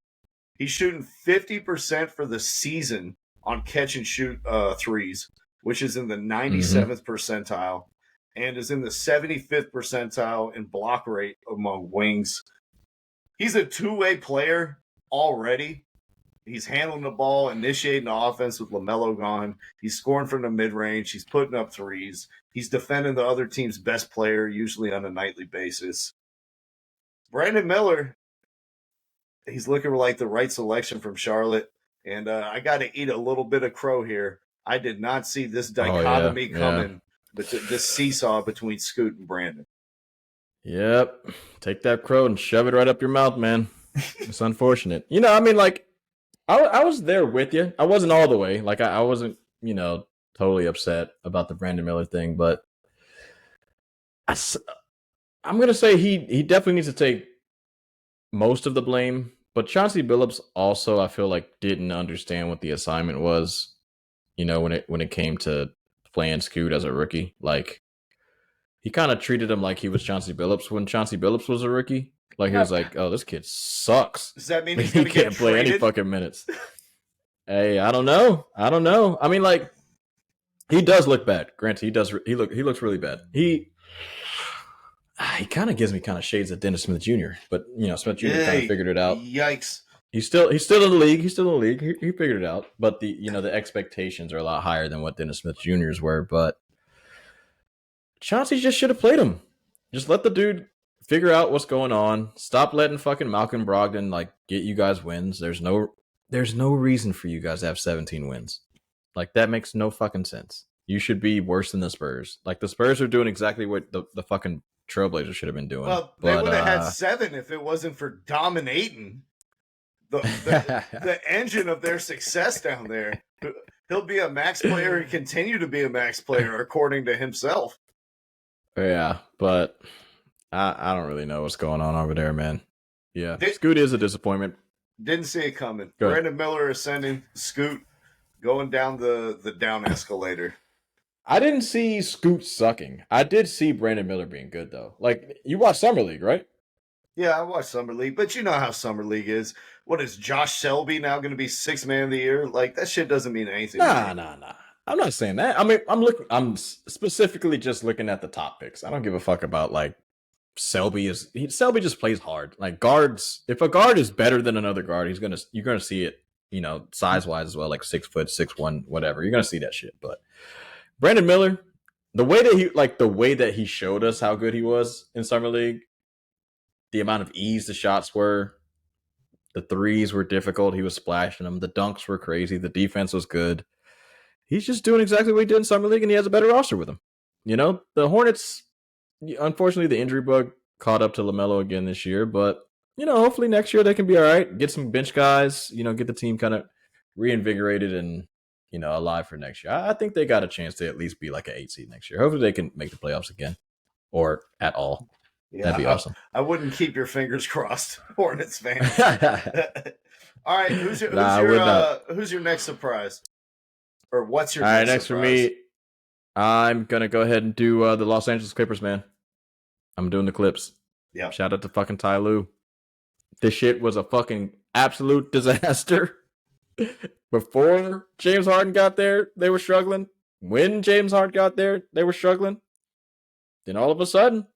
He's shooting 50% for the season on catch and shoot threes, which is in the 97th percentile, and is in the 75th percentile in block rate among wings. He's a two-way player already. He's handling the ball, initiating the offense with LaMelo gone. He's scoring from the mid-range. He's putting up threes. He's defending the other team's best player, usually on a nightly basis. Brandon Miller, he's looking like the right selection from Charlotte. And I got to eat a little bit of crow here. I did not see this dichotomy coming, but this seesaw between Scoot and Brandon. Yep. Take that crow and shove it right up your mouth, man. It's unfortunate. I was there with you. I wasn't all the way. Like, I wasn't, totally upset about the Brandon Miller thing, but I'm going to say he definitely needs to take most of the blame. But Chauncey Billups also, I feel like, didn't understand what the assignment was, when it came to playing Scoot as a rookie. Like, he kind of treated him like he was Chauncey Billups when Chauncey Billups was a rookie. Like, he was like, oh, this kid sucks. Does that mean he can't play any fucking minutes? Hey, I don't know. I mean, like, He does look bad. Granted, he does. He looks really bad. He kind of gives me kind of shades of Dennis Smith Jr. But Smith Jr. kind of figured it out. Yikes! He's still in the league. He's still in the league. He figured it out. But the expectations are a lot higher than what Dennis Smith Jr.'s were. But Chauncey just should have played him. Just let the dude figure out what's going on. Stop letting fucking Malcolm Brogdon get you guys wins. There's no reason for you guys to have 17 wins. That makes no fucking sense. You should be worse than the Spurs. The Spurs are doing exactly what the fucking Trailblazers should have been doing. Well, they would have had 7 if it wasn't for dominating the engine of their success down there. He'll be a max player and continue to be a max player according to himself. Yeah, but I don't really know what's going on over there, man. Yeah, Scoot is a disappointment. Didn't see it coming. Brandon Miller ascending, Scoot going down the down escalator. I didn't see Scoot sucking. I did see Brandon Miller being good, though. You watched Summer League, right? Yeah, I watched Summer League, but you know how Summer League is. What is Josh Selby now going to be 6th man of the year? That shit doesn't mean anything. Nah. I'm not saying that. I mean, I'm specifically just looking at the top picks. I don't give a fuck about Selby Selby just plays hard. Guards, if a guard is better than another guard, you're gonna see it, size wise as well, 6 foot, 6'1", whatever. You're gonna see that shit. But Brandon Miller, the way that he showed us how good he was in Summer League, the amount of ease the shots were, the threes were difficult. He was splashing them. The dunks were crazy. The defense was good. He's just doing exactly what he did in Summer League, and he has a better roster with him. The Hornets, unfortunately, the injury bug caught up to LaMelo again this year, but, hopefully next year they can be all right. Get some bench guys, get the team kind of reinvigorated and, alive for next year. I think they got a chance to at least be an 8 seed next year. Hopefully they can make the playoffs again or at all. Yeah, that'd be awesome. I wouldn't keep your fingers crossed, Hornets fan. All right, who's your next surprise? Or what's your next for me? I'm gonna go ahead and do the Los Angeles Clippers, man. I'm doing the Clips. Yeah. Shout out to fucking Ty Lue. This shit was a fucking absolute disaster. Before James Harden got there, they were struggling. When James Harden got there, they were struggling. Then all of a sudden,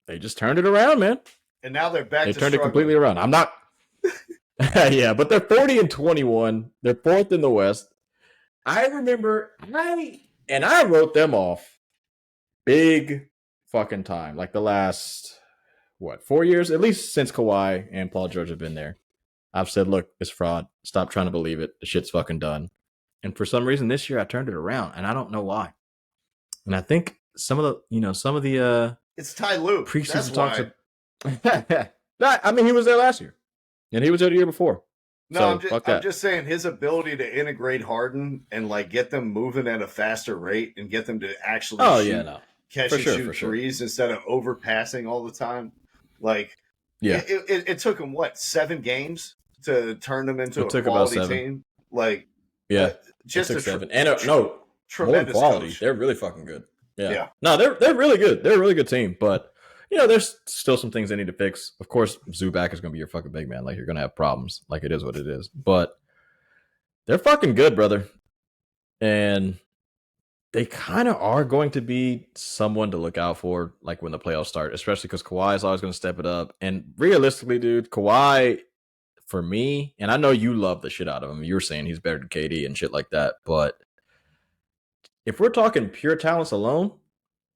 they just turned it around, man. And now they're back. They turned it completely around. I'm not. Yeah, but they're 40-21. They're 4th in the West. I remember I wrote them off big fucking time. The last, 4 years? At least since Kawhi and Paul George have been there. I've said, look, it's fraud. Stop trying to believe it. The shit's fucking done. And for some reason this year I turned it around, and I don't know why. And I think some of the it's Ty Lue. Preseason talks. I mean, he was there last year, and he was there the year before. No, so, I'm just saying his ability to integrate Harden and get them moving at a faster rate and get them to actually catch and shoot threes instead of overpassing all the time. It took him 7 games to turn them into a quality team. Just a 7 and tremendous quality. Coach. They're really fucking good. Yeah. No, they're really good. They're a really good team, but there's still some things they need to fix. Of course, Zubac is going to be your fucking big man. You're going to have problems. It is what it is. But they're fucking good, brother. And they kind of are going to be someone to look out for, when the playoffs start, especially because Kawhi is always going to step it up. And realistically, dude, Kawhi, for me, and I know you love the shit out of him. You were saying he's better than KD and shit like that. But if we're talking pure talents alone,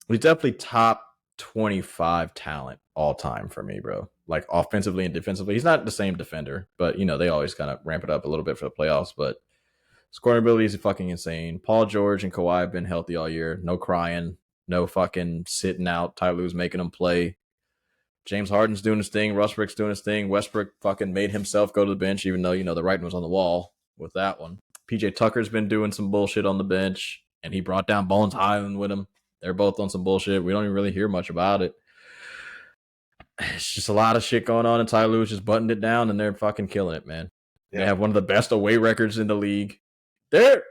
he's definitely top 25 talent all time for me, bro. Offensively and defensively. He's not the same defender, but they always kind of ramp it up a little bit for the playoffs. But scoring ability is fucking insane. Paul George and Kawhi have been healthy all year. No crying, no fucking sitting out. Ty Lue's making them play. James Harden's doing his thing. Westbrook's doing his thing. Westbrook fucking made himself go to the bench, even though, the writing was on the wall with that one. PJ Tucker's been doing some bullshit on the bench, and he brought down Bones Highland with him. They're both on some bullshit. We don't even really hear much about it. It's just a lot of shit going on, and Ty Lue just buttoned it down, and they're fucking killing it, man. Yeah. They have one of the best away records in the league. They're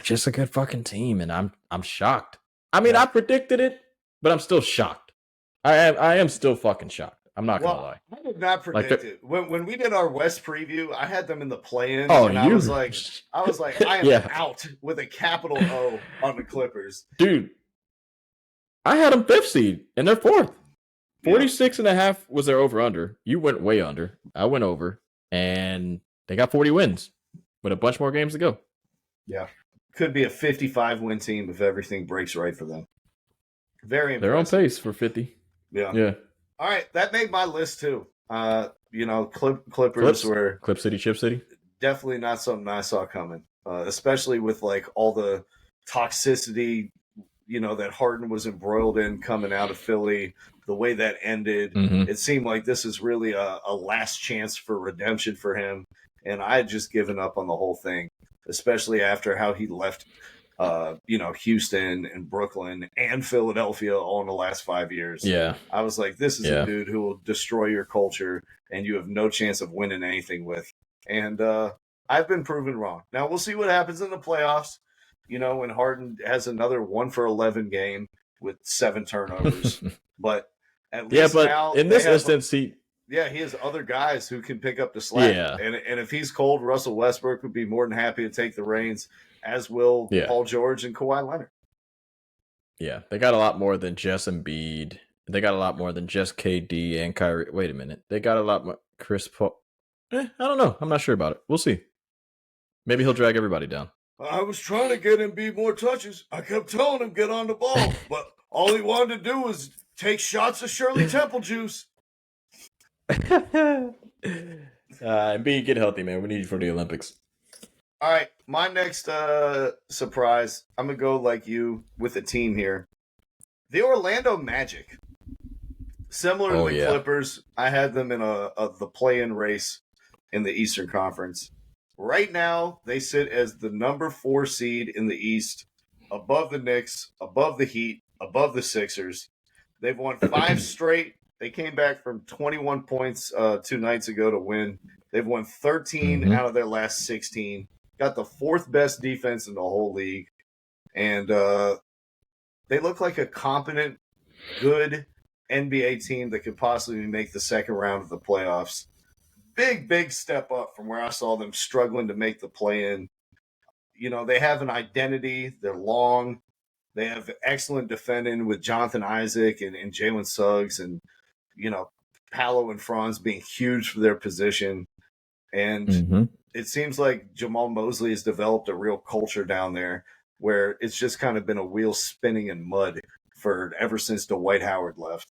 just a good fucking team, and I'm shocked. I mean, I predicted it, but I'm still shocked. I am still fucking shocked. I'm not gonna lie. I did not predict it. When we did our West preview, I had them in the play-in, and I was like, I am out with a capital O on the Clippers. Dude, I had them 5th seed, and they're 4th. 46.5 was their over-under. You went way under. I went over, and they got 40 wins with a bunch more games to go. Yeah. Could be a 55-win team if everything breaks right for them. Very impressive. They're on pace for 50. Yeah. All right, that made my list too. Clippers were Clip City, Chip City. Definitely not something I saw coming, especially with like all the toxicity, that Harden was embroiled in coming out of Philly. The way that ended, It seemed like this is really a last chance for redemption for him, and I had just given up on the whole thing, especially after how he left. Houston and Brooklyn and Philadelphia all in the last 5 years. Yeah. I was like, this is a dude who will destroy your culture and you have no chance of winning anything with. And I've been proven wrong. Now we'll see what happens in the playoffs. When Harden has another 1-for-11 game with 7 turnovers. But at least now in this instance, he has other guys who can pick up the slack. Yeah. And if he's cold, Russell Westbrook would be more than happy to take the reins, as will Paul George and Kawhi Leonard. Yeah, they got a lot more than just Embiid. They got a lot more than just KD and Kyrie. Wait a minute. They got a lot more. Chris Paul. I don't know. I'm not sure about it. We'll see. Maybe he'll drag everybody down. I was trying to get Embiid more touches. I kept telling him get on the ball, but all he wanted to do was take shots of Shirley Temple juice. Embiid, get healthy, man. We need you for the Olympics. All right, my next surprise, I'm going to go like you with a team here. The Orlando Magic. Similar to the Clippers, I had them in the play-in race in the Eastern Conference. Right now, they sit as the number 4 seed in the East, above the Knicks, above the Heat, above the Sixers. They've won 5 straight. They came back from 21 points 2 nights ago to win. They've won 13 out of their last 16. Got the 4th best defense in the whole league. And they look like a competent, good NBA team that could possibly make the second round of the playoffs. Big step up from where I saw them struggling to make the play-in. They have an identity. They're long. They have excellent defending with Jonathan Isaac and Jalen Suggs and, Paolo and Franz being huge for their position. And it seems like Jamal Mosley has developed a real culture down there where it's just kind of been a wheel spinning in mud ever since Dwight Howard left.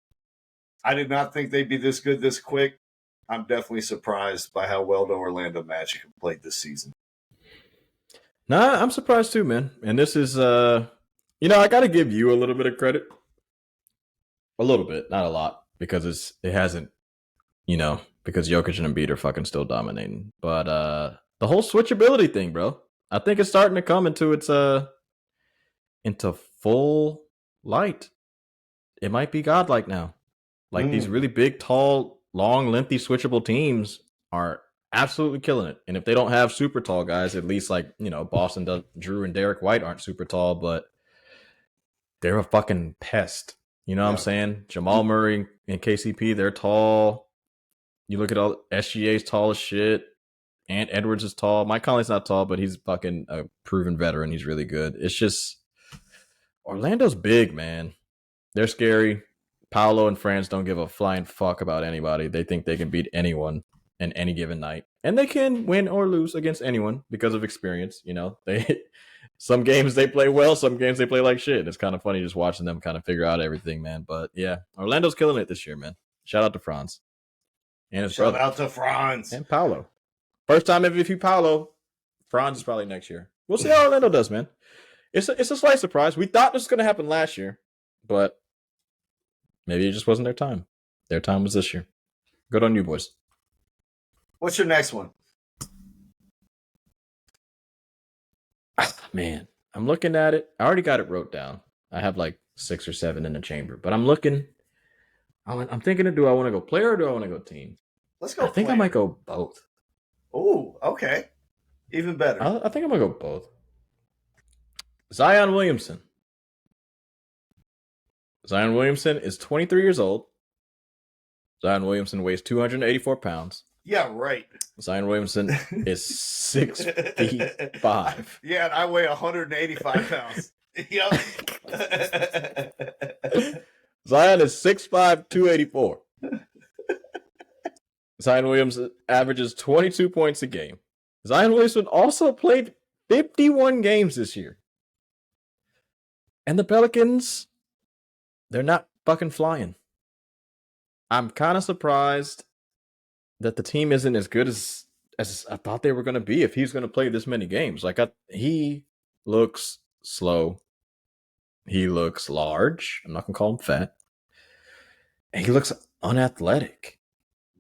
I did not think they'd be this good this quick. I'm definitely surprised by how well the Orlando Magic have played this season. Nah, I'm surprised too, man. And this is, I got to give you a little bit of credit. A little bit, not a lot, because it hasn't, because Jokic and Embiid are fucking still dominating. But the whole switchability thing, bro, I think it's starting to come into full light. It might be godlike now. Like these really big, tall, long, lengthy, switchable teams are absolutely killing it. And if they don't have super tall guys, at least like, Boston does, Drew and Derek White aren't super tall, but they're a fucking pest. You know what I'm saying? Jamal Murray and KCP, they're tall. You look at all SGA's tall as shit. Ant Edwards is tall. Mike Conley's not tall, but he's fucking a proven veteran. He's really good. It's just Orlando's big, man. They're scary. Paolo and Franz don't give a flying fuck about anybody. They think they can beat anyone in any given night. And they can win or lose against anyone because of experience. Some games they play well, some games they play like shit. It's kind of funny just watching them kind of figure out everything, man. But yeah, Orlando's killing it this year, man. Shout out to Franz. And his brother. Shout out to Franz. And Paolo. First time MVP Paolo. Franz is probably next year. We'll see how Orlando does, man. It's a slight surprise. We thought this was going to happen last year, but maybe it just wasn't their time. Their time was this year. Good on you, boys. What's your next one? Man, I'm looking at it. I already got it wrote down. I have like 6 or 7 in the chamber, but I'm looking. I'm thinking, do I want to go player or do I want to go team? Let's go. I think I might go both. Oh, okay. Even better. I think I'm going to go both. Zion Williamson. Zion Williamson is 23 years old. Zion Williamson weighs 284 pounds. Yeah, right. Zion Williamson is 6 feet 5. Yeah, and I weigh 185 pounds. Yep. Zion is 6'5", 284. Zion Williamson averages 22 points a game. Zion Williamson also played 51 games this year. And the Pelicans, they're not fucking flying. I'm kind of surprised that the team isn't as good as I thought they were going to be if he's going to play this many games. Like, he looks slow. He looks large. I'm not going to call him fat. And he looks unathletic.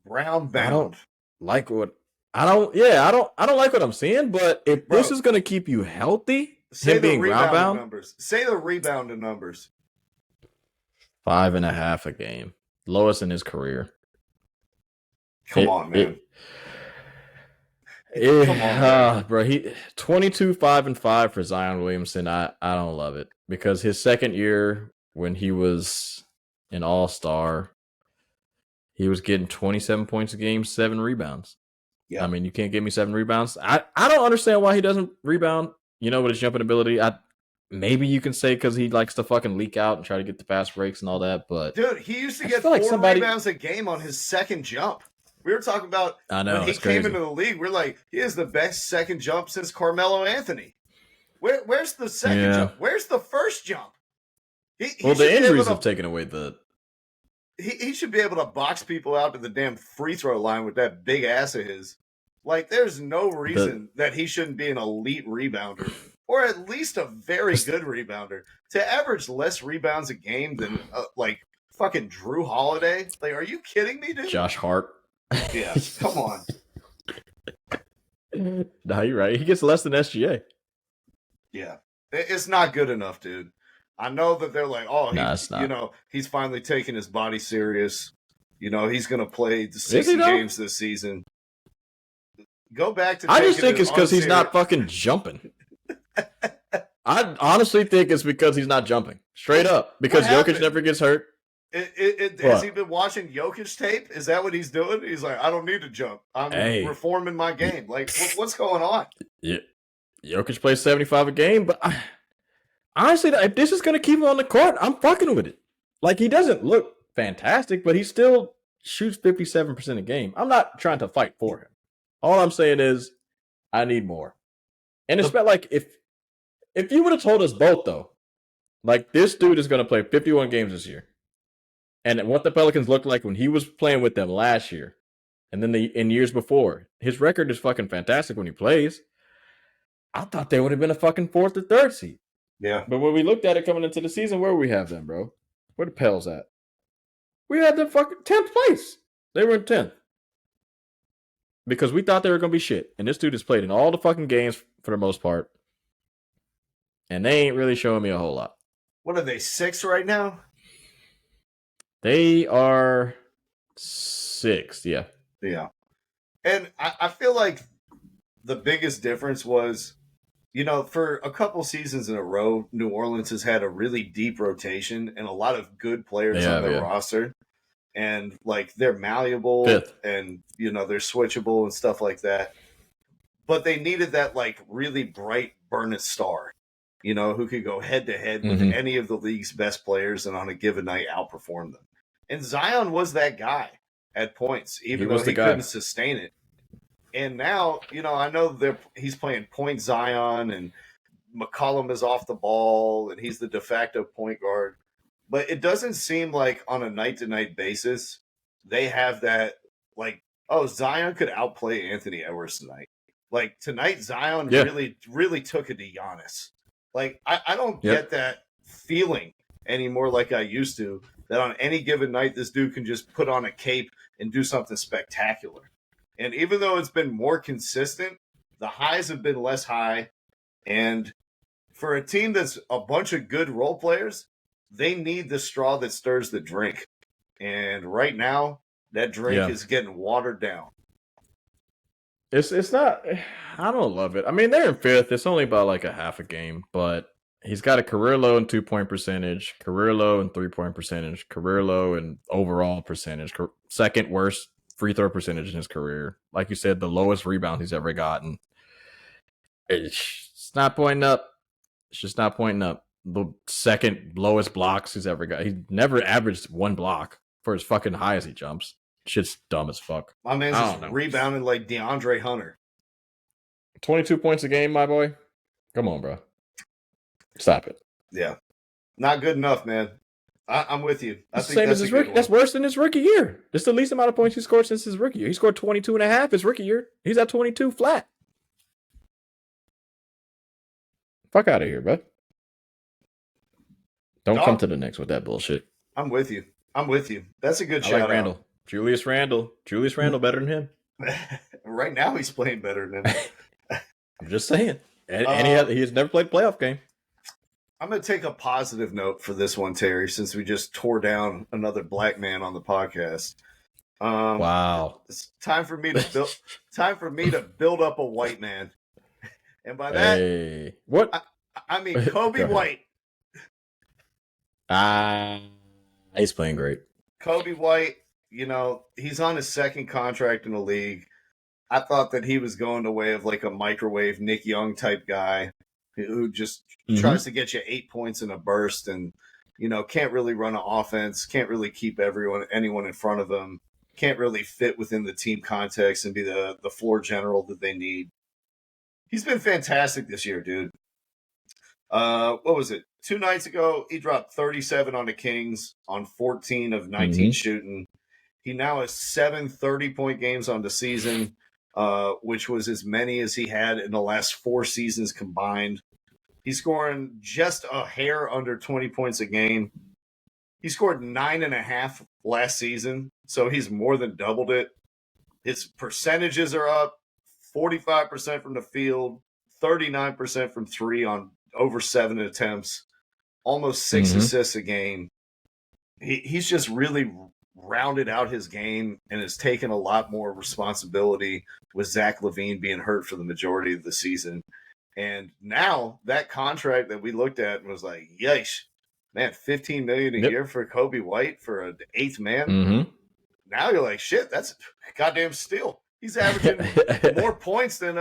Brown bound. I don't like what I'm seeing, but if this is going to keep you healthy, say him being ground bound numbers. Say the rebounding numbers. 5.5 a game. Lowest in his career. Come on, man. Come on, bro. 22, 5 and 5 for Zion Williamson. I don't love it because his second year when he was an all-star, he was getting 27 points a game, 7 rebounds. Yeah. I mean, you can't give me 7 rebounds. I don't understand why he doesn't rebound, with his jumping ability. Maybe you can say because he likes to fucking leak out and try to get the fast breaks and all that. But dude, he used to get 4 rebounds a game on his second jump. We were talking about when he came into the league. We're like, he has the best second jump since Carmelo Anthony. Where's the second jump? Where's the first jump? The injuries have taken away the. He should be able to box people out to the damn free throw line with that big ass of his. Like, there's no reason that he shouldn't be an elite rebounder or at least a very good rebounder. To average less rebounds a game than like fucking Drew Holiday. Like, are you kidding me, dude? Josh Hart. Yeah, come on. No, you're right. He gets less than SGA. Yeah, it's not good enough, dude. I know that they're like, he's finally taking his body serious. He's going to play the 60 games this season. Go back to. I just think it's because he's not fucking jumping. I honestly think it's because he's not jumping. Straight up. Because Jokic never gets hurt. Has he been watching Jokic tape? Is that what he's doing? He's like, I don't need to jump. I'm reforming my game. Like, what's going on? Yeah, Jokic plays 75 a game, but honestly, if this is going to keep him on the court, I'm fucking with it. Like, he doesn't look fantastic, but he still shoots 57% a game. I'm not trying to fight for him. All I'm saying is, I need more. And it's about like if you would have told us both though, like this dude is going to play 51 games this year. And what the Pelicans looked like when he was playing with them last year, and then in years before, his record is fucking fantastic when he plays. I thought they would have been a fucking 4th or 3rd seed. Yeah. But when we looked at it coming into the season, where we have them, bro? Where the Pels at? We had them fucking 10th place. They were in 10th. Because we thought they were going to be shit. And this dude has played in all the fucking games for the most part. And they ain't really showing me a whole lot. What are they, 6 right now? They are 6th, yeah. Yeah. And I feel like the biggest difference was, for a couple seasons in a row, New Orleans has had a really deep rotation and a lot of good players on their roster. And, like, they're malleable 5th. And, they're switchable and stuff like that. But they needed that, like, really bright, burning star, who could go head-to-head with any of the league's best players and on a given night outperform them. And Zion was that guy at points, even though he couldn't sustain it. And now, I know he's playing point Zion and McCollum is off the ball and he's the de facto point guard. But it doesn't seem like on a night-to-night basis they have that, like, Zion could outplay Anthony Edwards tonight. Like, tonight, Zion really, really took it to Giannis. Like, I don't get that feeling anymore like I used to, that on any given night this dude can just put on a cape and do something spectacular. And even though it's been more consistent, the highs have been less high. And for a team that's a bunch of good role players, they need the straw that stirs the drink. And right now, that drink is getting watered down. It's not. I don't love it. I mean, they're in 5th. It's only about like a half a game, but He's got a career low in 2-point percentage, career low in 3-point percentage, career low in overall percentage, second worst free throw percentage in his career. Like you said, the lowest rebound he's ever gotten. It's not pointing up. It's just not pointing up. The second lowest blocks he's ever got. He never averaged 1 block for as fucking high as he jumps. Shit's dumb as fuck. My man's just rebounding like DeAndre Hunter. 22 points a game, my boy. Come on, bro. Stop it. Yeah. Not good enough, man. I'm with you. I think same as his rookie. That's worse than his rookie year. It's the least amount of points he scored since his rookie year. He scored 22 and a half his rookie year. He's at 22 flat. Fuck out of here, bro. Don't come to the Knicks with that bullshit. I'm with you. That's a good shout like Randall. Out. Julius Randle better than him. Right now he's playing better than him. I'm just saying. And he has never played a playoff game. I'm going to take a positive note for this one, Terry, since we just tore down another black man on the podcast. Wow. It's time for me to build up a white man. And by that, what? I mean Kobe White. He's playing great. Kobe White, he's on his second contract in the league. I thought that he was going the way of like a microwave Nick Young type guy who just tries to get you 8 points in a burst and, can't really run an offense, can't really keep anyone in front of him, can't really fit within the team context and be the floor general that they need. He's been fantastic this year, dude. What was it? 2 nights ago, he dropped 37 on the Kings on 14 of 19 shooting. He now has 7 30-point games on the season, which was as many as he had in the last 4 seasons combined. He's scoring just a hair under 20 points a game. He scored 9.5 last season, so he's more than doubled it. His percentages are up, 45% from the field, 39% from 3 on over 7 attempts, almost 6 assists a game. He's just really rounded out his game and has taken a lot more responsibility with Zach LaVine being hurt for the majority of the season. And now that contract that we looked at and was like, yikes, man, $15 million a year for Kobe White for an 8th man. Now you're like, shit, that's a goddamn steal. He's averaging more points than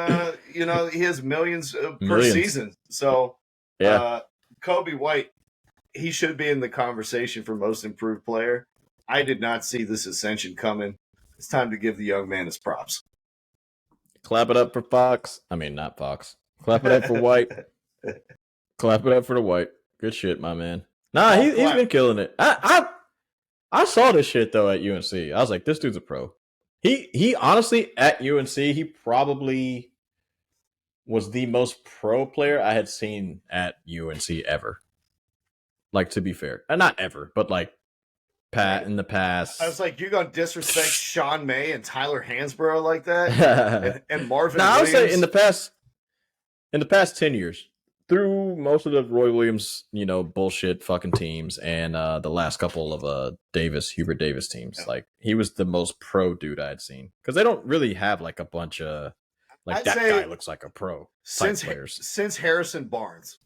he has millions per season. So Kobe White, he should be in the conversation for most improved player. I did not see this ascension coming. It's time to give the young man his props. Clap it up for Fox. I mean, not Fox. Clap it up for White. Clap it up for the White. Good shit, my man. Nah, he's been killing it. I saw this shit though at UNC. I was like, this dude's a pro. He honestly at UNC, he probably was the most pro player I had seen at UNC ever. Like, to be fair, not ever, but like in the past. I was like, you're gonna disrespect Sean May and Tyler Hansborough like that, and Marvin. No, Williams? I would say in the past 10 years, through most of the Roy Williams, bullshit fucking teams, and the last couple of Hubert Davis teams, like he was the most pro dude I had seen because they don't really have like a bunch of like I'd that guy looks like a pro since players since Harrison Barnes.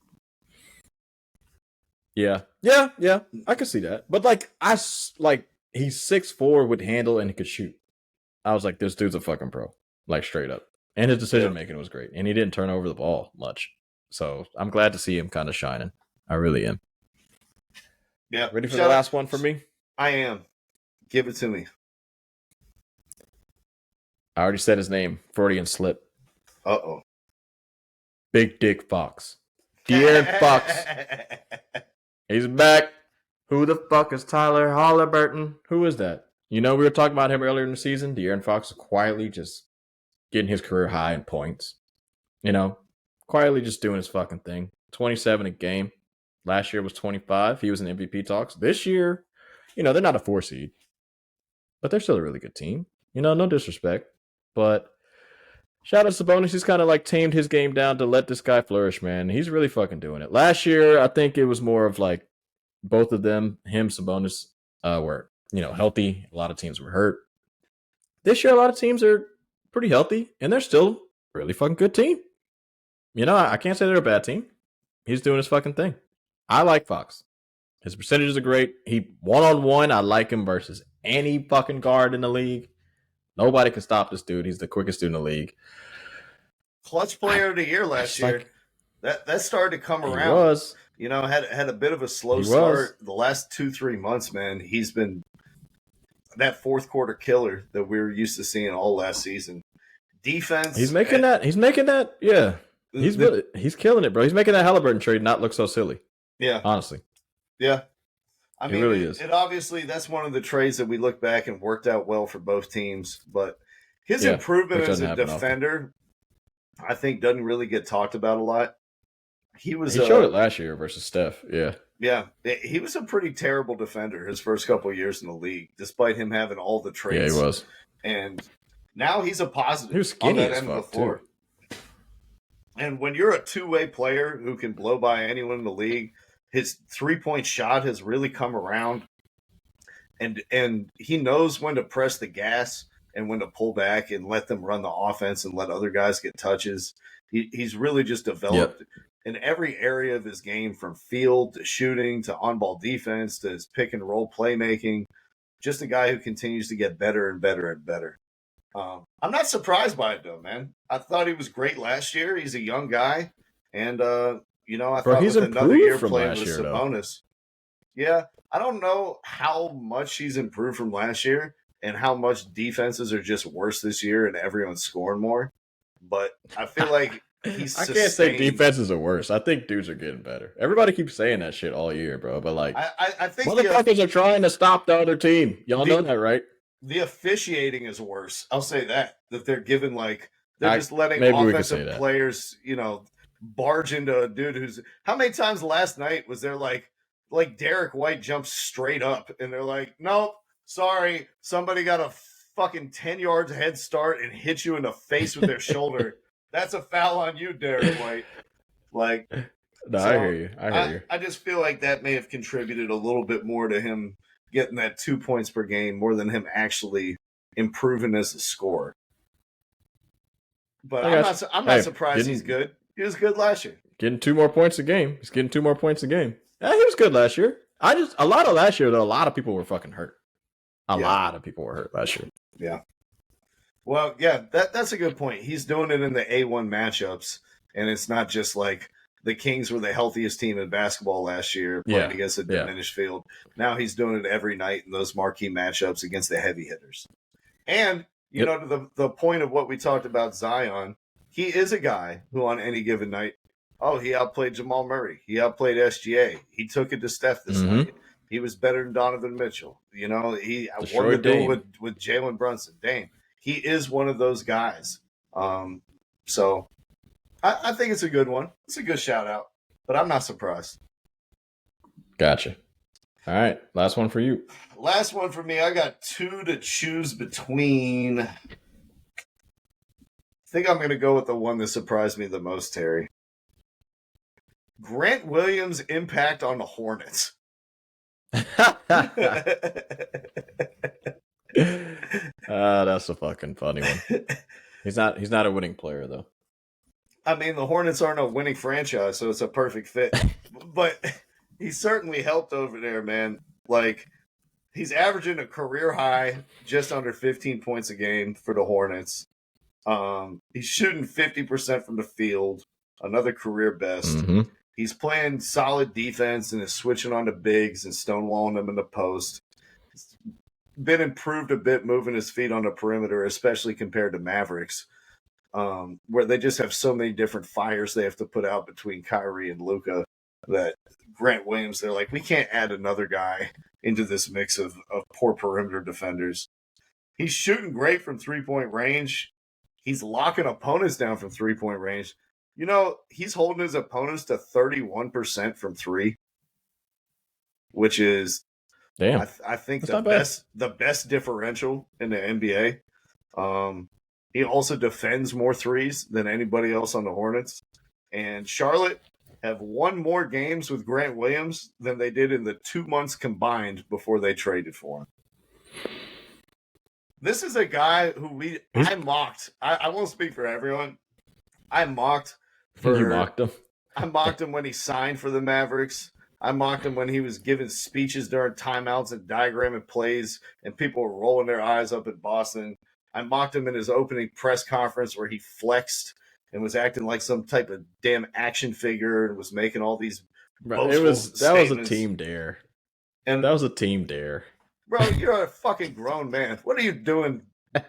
Yeah, I could see that. But he's 6'4" with handle and he could shoot. I was like, this dude's a fucking pro, like straight up. And his decision making was great, and he didn't turn over the ball much. So I'm glad to see him kind of shining. I really am. Yeah. Ready for the last one for me? I am. Give it to me. I already said his name. Freudian slip. Uh-oh. Big Dick Fox. De'Aaron Fox. He's back. Who the fuck is Tyler Halliburton? Who is that? We were talking about him earlier in the season. De'Aaron Fox is quietly just getting his career high in points. Quietly just doing his fucking thing. 27 a game. Last year was 25. He was in MVP talks. This year, they're not a 4 seed. But they're still a really good team. No disrespect. But shout out to Sabonis. He's kind of like tamed his game down to let this guy flourish, man. He's really fucking doing it. Last year, I think it was more of like both of them, him, Sabonis, were, healthy. A lot of teams were hurt. This year, a lot of teams are pretty healthy, and they're still a really fucking good team. I can't say they're a bad team. He's doing his fucking thing. I like Fox. His percentages are great. He one-on-one, I like him versus any fucking guard in the league. Nobody can stop this dude. He's the quickest dude in the league. Clutch player of the year last year. That started to come around. He was. You know, had a bit of a slow start. The last 2-3 months, man, he's been that fourth quarter killer that we were used to seeing all last season. Defense. He's making that. Yeah. He's killing it, bro. He's making that Halliburton trade not look so silly. Yeah. Honestly. Yeah. I mean, it really is. It obviously, that's one of the trades that we look back and worked out well for both teams. But his improvement as a defender, I think, doesn't really get talked about a lot. He showed it last year versus Steph. Yeah. Yeah. He was a pretty terrible defender his first couple of years in the league, despite him having all the traits. Yeah, he was. And now he's a positive. He was skinny as fuck, too. And when you're a two-way player who can blow by anyone in the league, his three-point shot has really come around. And he knows when to press the gas and when to pull back and let them run the offense and let other guys get touches. He's really just developed in every area of his game, from field to shooting to on-ball defense to his pick-and-roll playmaking. Just a guy who continues to get better and better and better. I'm not surprised by it, though, man. I thought he was great last year. He's a young guy. And, I thought he's with another year from playing last with year, Sabonis. Yeah, I don't know how much he's improved from last year and how much defenses are just worse this year and everyone's scoring more. But I feel like he's I can't say defenses are worse. I think dudes are getting better. Everybody keeps saying that shit all year, bro. But, like, I think motherfuckers are trying to stop the other team. Y'all know that, right? The officiating is worse. I'll say that they're giving, like, they're just letting offensive players, barge into a dude who's, how many times last night was there like Derek White jumps straight up and they're like, nope, sorry, somebody got a fucking 10 yards head start and hit you in the face with their shoulder. That's a foul on you, Derek White. Like, no, so I hear you. I just feel like that may have contributed a little bit more to him getting that 2 points per game more than him actually improving as a scorer. But I'm not surprised he's good. He was good last year. Getting 2 more points a game. He's getting 2 more points a game. Yeah, he was good last year. A lot of last year, though, a lot of people were fucking hurt. A lot of people were hurt last year. Yeah. Well, yeah, that's a good point. He's doing it in the A1 matchups, and it's not just like the Kings were the healthiest team in basketball last year playing against a diminished field. Now he's doing it every night in those marquee matchups against the heavy hitters. And, to the point of what we talked about Zion, he is a guy who on any given night, he outplayed Jamal Murray. He outplayed SGA. He took it to Steph this night. He was better than Donovan Mitchell. He won the duel with Jalen Brunson. Dame. He is one of those guys. So I think it's a good one. It's a good shout out, but I'm not surprised. Gotcha. All right. Last one for you. Last one for me. I got 2 to choose between. I think I'm going to go with the one that surprised me the most, Terry. Grant Williams' impact on the Hornets. That's a fucking funny one. He's not a winning player, though. I mean, the Hornets aren't a winning franchise, so it's a perfect fit. But he certainly helped over there, man. Like, he's averaging a career high, just under 15 points a game for the Hornets. He's shooting 50% from the field, another career best. He's playing solid defense and is switching on to bigs and stonewalling them in the post. He's been improved a bit moving his feet on the perimeter, especially compared to Mavericks, where they just have so many different fires they have to put out between Kyrie and Luka that Grant Williams, they're like, we can't add another guy into this mix of poor perimeter defenders. He's shooting great from three-point range. He's locking opponents down from three-point range. He's holding his opponents to 31% from three, which is, damn. I think the best differential in the NBA. He also defends more threes than anybody else on the Hornets. And Charlotte have won more games with Grant Williams than they did in the 2 months combined before they traded for him. This is a guy who I mocked. I won't speak for everyone. I mocked. You mocked him? I mocked him when he signed for the Mavericks. I mocked him when he was giving speeches during timeouts and diagramming plays, and people were rolling their eyes up at Boston. I mocked him in his opening press conference where he flexed and was acting like some type of damn action figure and was making all these That was a team dare. And that was a team dare. Bro, you're a fucking grown man. What are you doing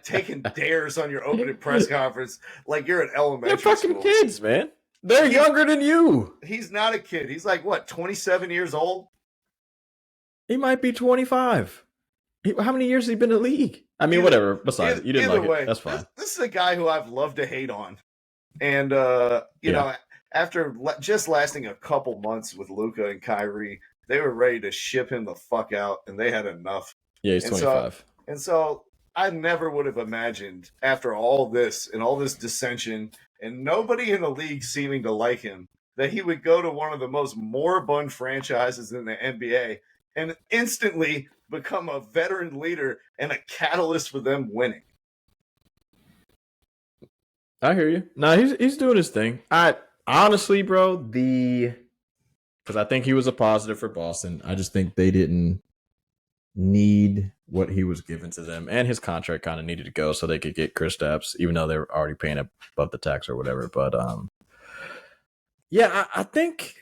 taking dares on your opening press conference like you're an elementary school? They're fucking kids, man. They're younger than you. He's not a kid. He's like, what, 27 years old? He might be 25. How many years has he been in the league? I mean, whatever. Besides, you didn't like it. That's fine. This is a guy who I've loved to hate on. And, you know, after just lasting a couple months with Luka and Kyrie, they were ready to ship him the fuck out, and they had enough. Yeah, he's 25. So I never would have imagined, after all this and all this dissension and nobody in the league seeming to like him, that he would go to one of the most moribund franchises in the NBA and instantly become a veteran leader and a catalyst for them winning. I hear you. No, he's doing his thing. Honestly, bro, because I think he was a positive for Boston. I just think they didn't need what he was giving to them, and his contract kind of needed to go so they could get Kristaps, even though they were already paying above the tax or whatever. But yeah, I think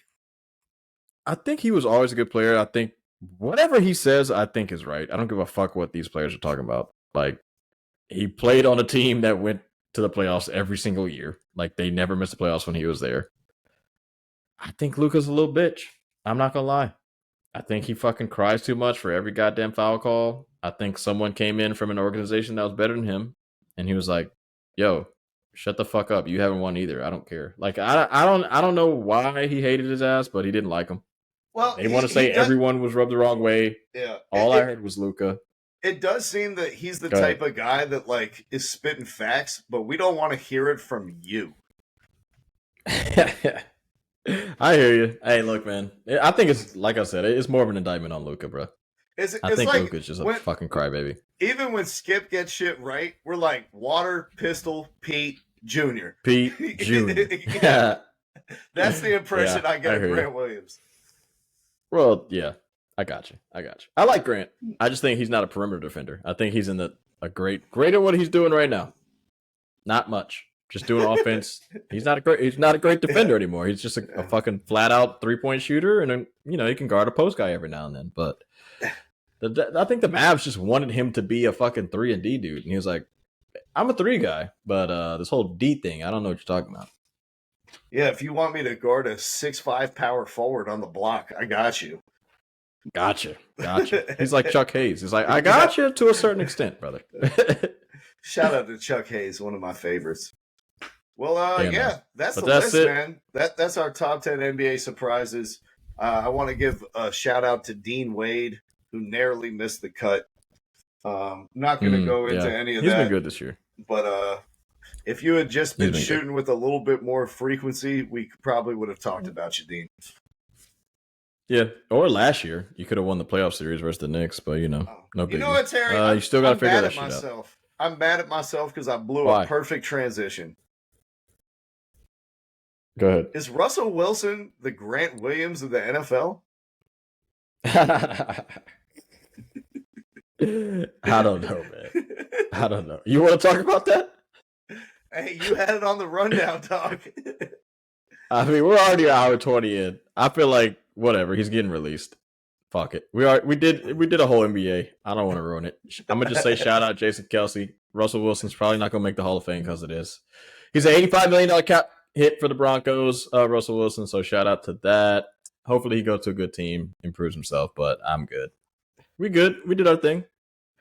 he was always a good player. I think whatever he says, I think is right. I don't give a fuck what these players are talking about. Like, he played on a team that went to the playoffs every single year. Like, they never missed the playoffs when he was there. I think Luka's a little bitch. I'm not gonna lie. I think he fucking cries too much for every goddamn foul call. I think someone came in from an organization that was better than him, and he was like, "Yo, shut the fuck up. You haven't won either. I don't care." Like, I don't know why he hated his ass, but he didn't like him. Well, they want to say everyone was rubbed the wrong way. Yeah. All I heard was Luka. It does seem that he's the type of guy that, like, is spitting facts, but we don't want to hear it from you. I hear you. Hey, look, man. I think it's, like I said, it's more of an indictment on Luka, bro. I think like Luka's just a fucking crybaby. Even when Skip gets shit right, we're like, Water, Pistol, Pete, Jr. Pete, Jr. Yeah. That's the impression I get of Grant Williams. Well, yeah. I got you. I like Grant. I just think he's not a perimeter defender. I think he's in a great at what he's doing right now. Not much. Just doing offense. He's not a great defender anymore. He's just a fucking flat out 3-point shooter, and then, you know, he can guard a post guy every now and then. But I think the Mavs just wanted him to be a fucking 3-and-D dude, and he was like, "I'm a 3 guy, but this whole D thing, I don't know what you're talking about." Yeah, if you want me to guard a 6'5" power forward on the block, I got you. Gotcha. He's like Chuck Hayes. He's like, I got you to a certain extent, brother. Shout out to Chuck Hayes, one of my favorites. Well, that's the list, man. That's our top 10 NBA surprises. I want to give a shout out to Dean Wade, who narrowly missed the cut. Not going to go into any of that. He's been good this year. But if you had just been shooting with a little bit more frequency, we probably would have talked about you, Dean. Yeah, or last year you could have won the playoff series versus the Knicks, but no biggie. You know what, Terry? You still got to figure that shit out. I'm mad at myself because I blew a perfect transition. Go ahead. Is Russell Wilson the Grant Williams of the NFL? I don't know, man. I don't know. You want to talk about that? Hey, you had it on the rundown, dog. I mean, we're already an hour 20 in. I feel like whatever. He's getting released. Fuck it. We did a whole NBA. I don't want to ruin it. I'm gonna just say shout out Jason Kelsey. Russell Wilson's probably not gonna make the Hall of Fame because it is. He's an $85 million cap hit for the Broncos. Russell Wilson. So shout out to that. Hopefully he goes to a good team, improves himself. But I'm good. We good. We did our thing.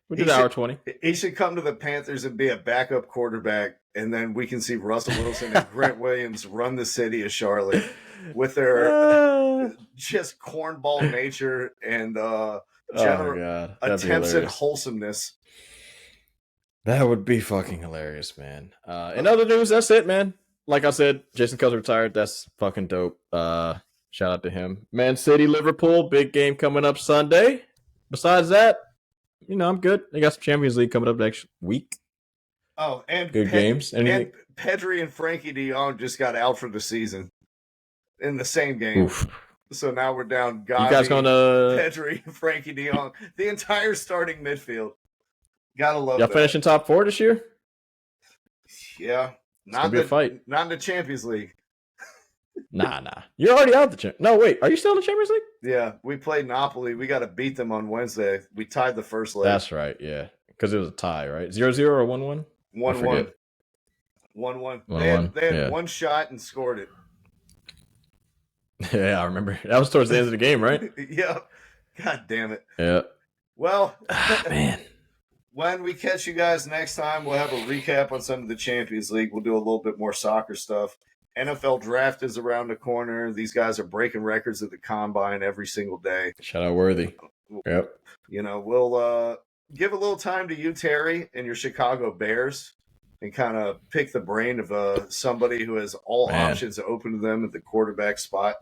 We did hour 20. He should come to the Panthers and be a backup quarterback, and then we can see Russell Wilson and Grant Williams run the city of Charlotte with their just cornball nature and general attempts at wholesomeness. That would be fucking hilarious, man. In other news, that's it, man. Like I said, Jason Kelsey retired. That's fucking dope. Shout out to him. Man City, Liverpool, big game coming up Sunday. Besides that, I'm good. They got some Champions League coming up next week. Oh, and good games. And Pedri and Frankie de Jong just got out for the season. in the same game. Oof. So now we're down Gavi, You guys going to Pedri, Frankie de Jong, the entire starting midfield. Gotta love y'all that. finishing top 4 this year? Yeah. Not be a fight. Not in the Champions League. Nah. You're already out the champ. No, wait. Are you still in the Champions League? Yeah, we played Napoli. We got to beat them on Wednesday. We tied the first leg. That's right. Yeah, because it was a tie, right? 0-0 or 1-1. 1-1. 1-1. They had one shot and scored it. Yeah, I remember. That was towards the end of the game, right? Yeah. God damn it. Yeah. Well, man. When we catch you guys next time, we'll have a recap on some of the Champions League. We'll do a little bit more soccer stuff. NFL draft is around the corner. These guys are breaking records at the combine every single day. Shout out Worthy. Yep. We'll give a little time to you, Terry, and your Chicago Bears, and kind of pick the brain of somebody who has all options open to them at the quarterback spot.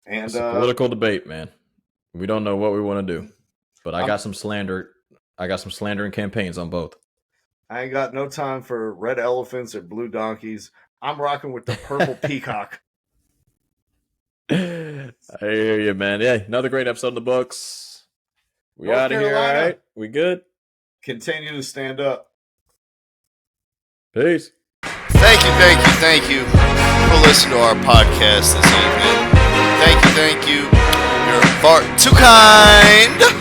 And it's a political debate, man. We don't know what we want to do, but I got some slander. I got some slandering campaigns on both. I ain't got no time for red elephants or blue donkeys. I'm rocking with the purple peacock. I hear you, man. Yeah, another great episode in the books. We out of here, all right? We good? Continue to stand up. Peace. Thank you for listening to our podcast this evening. Thank you. You're far too kind.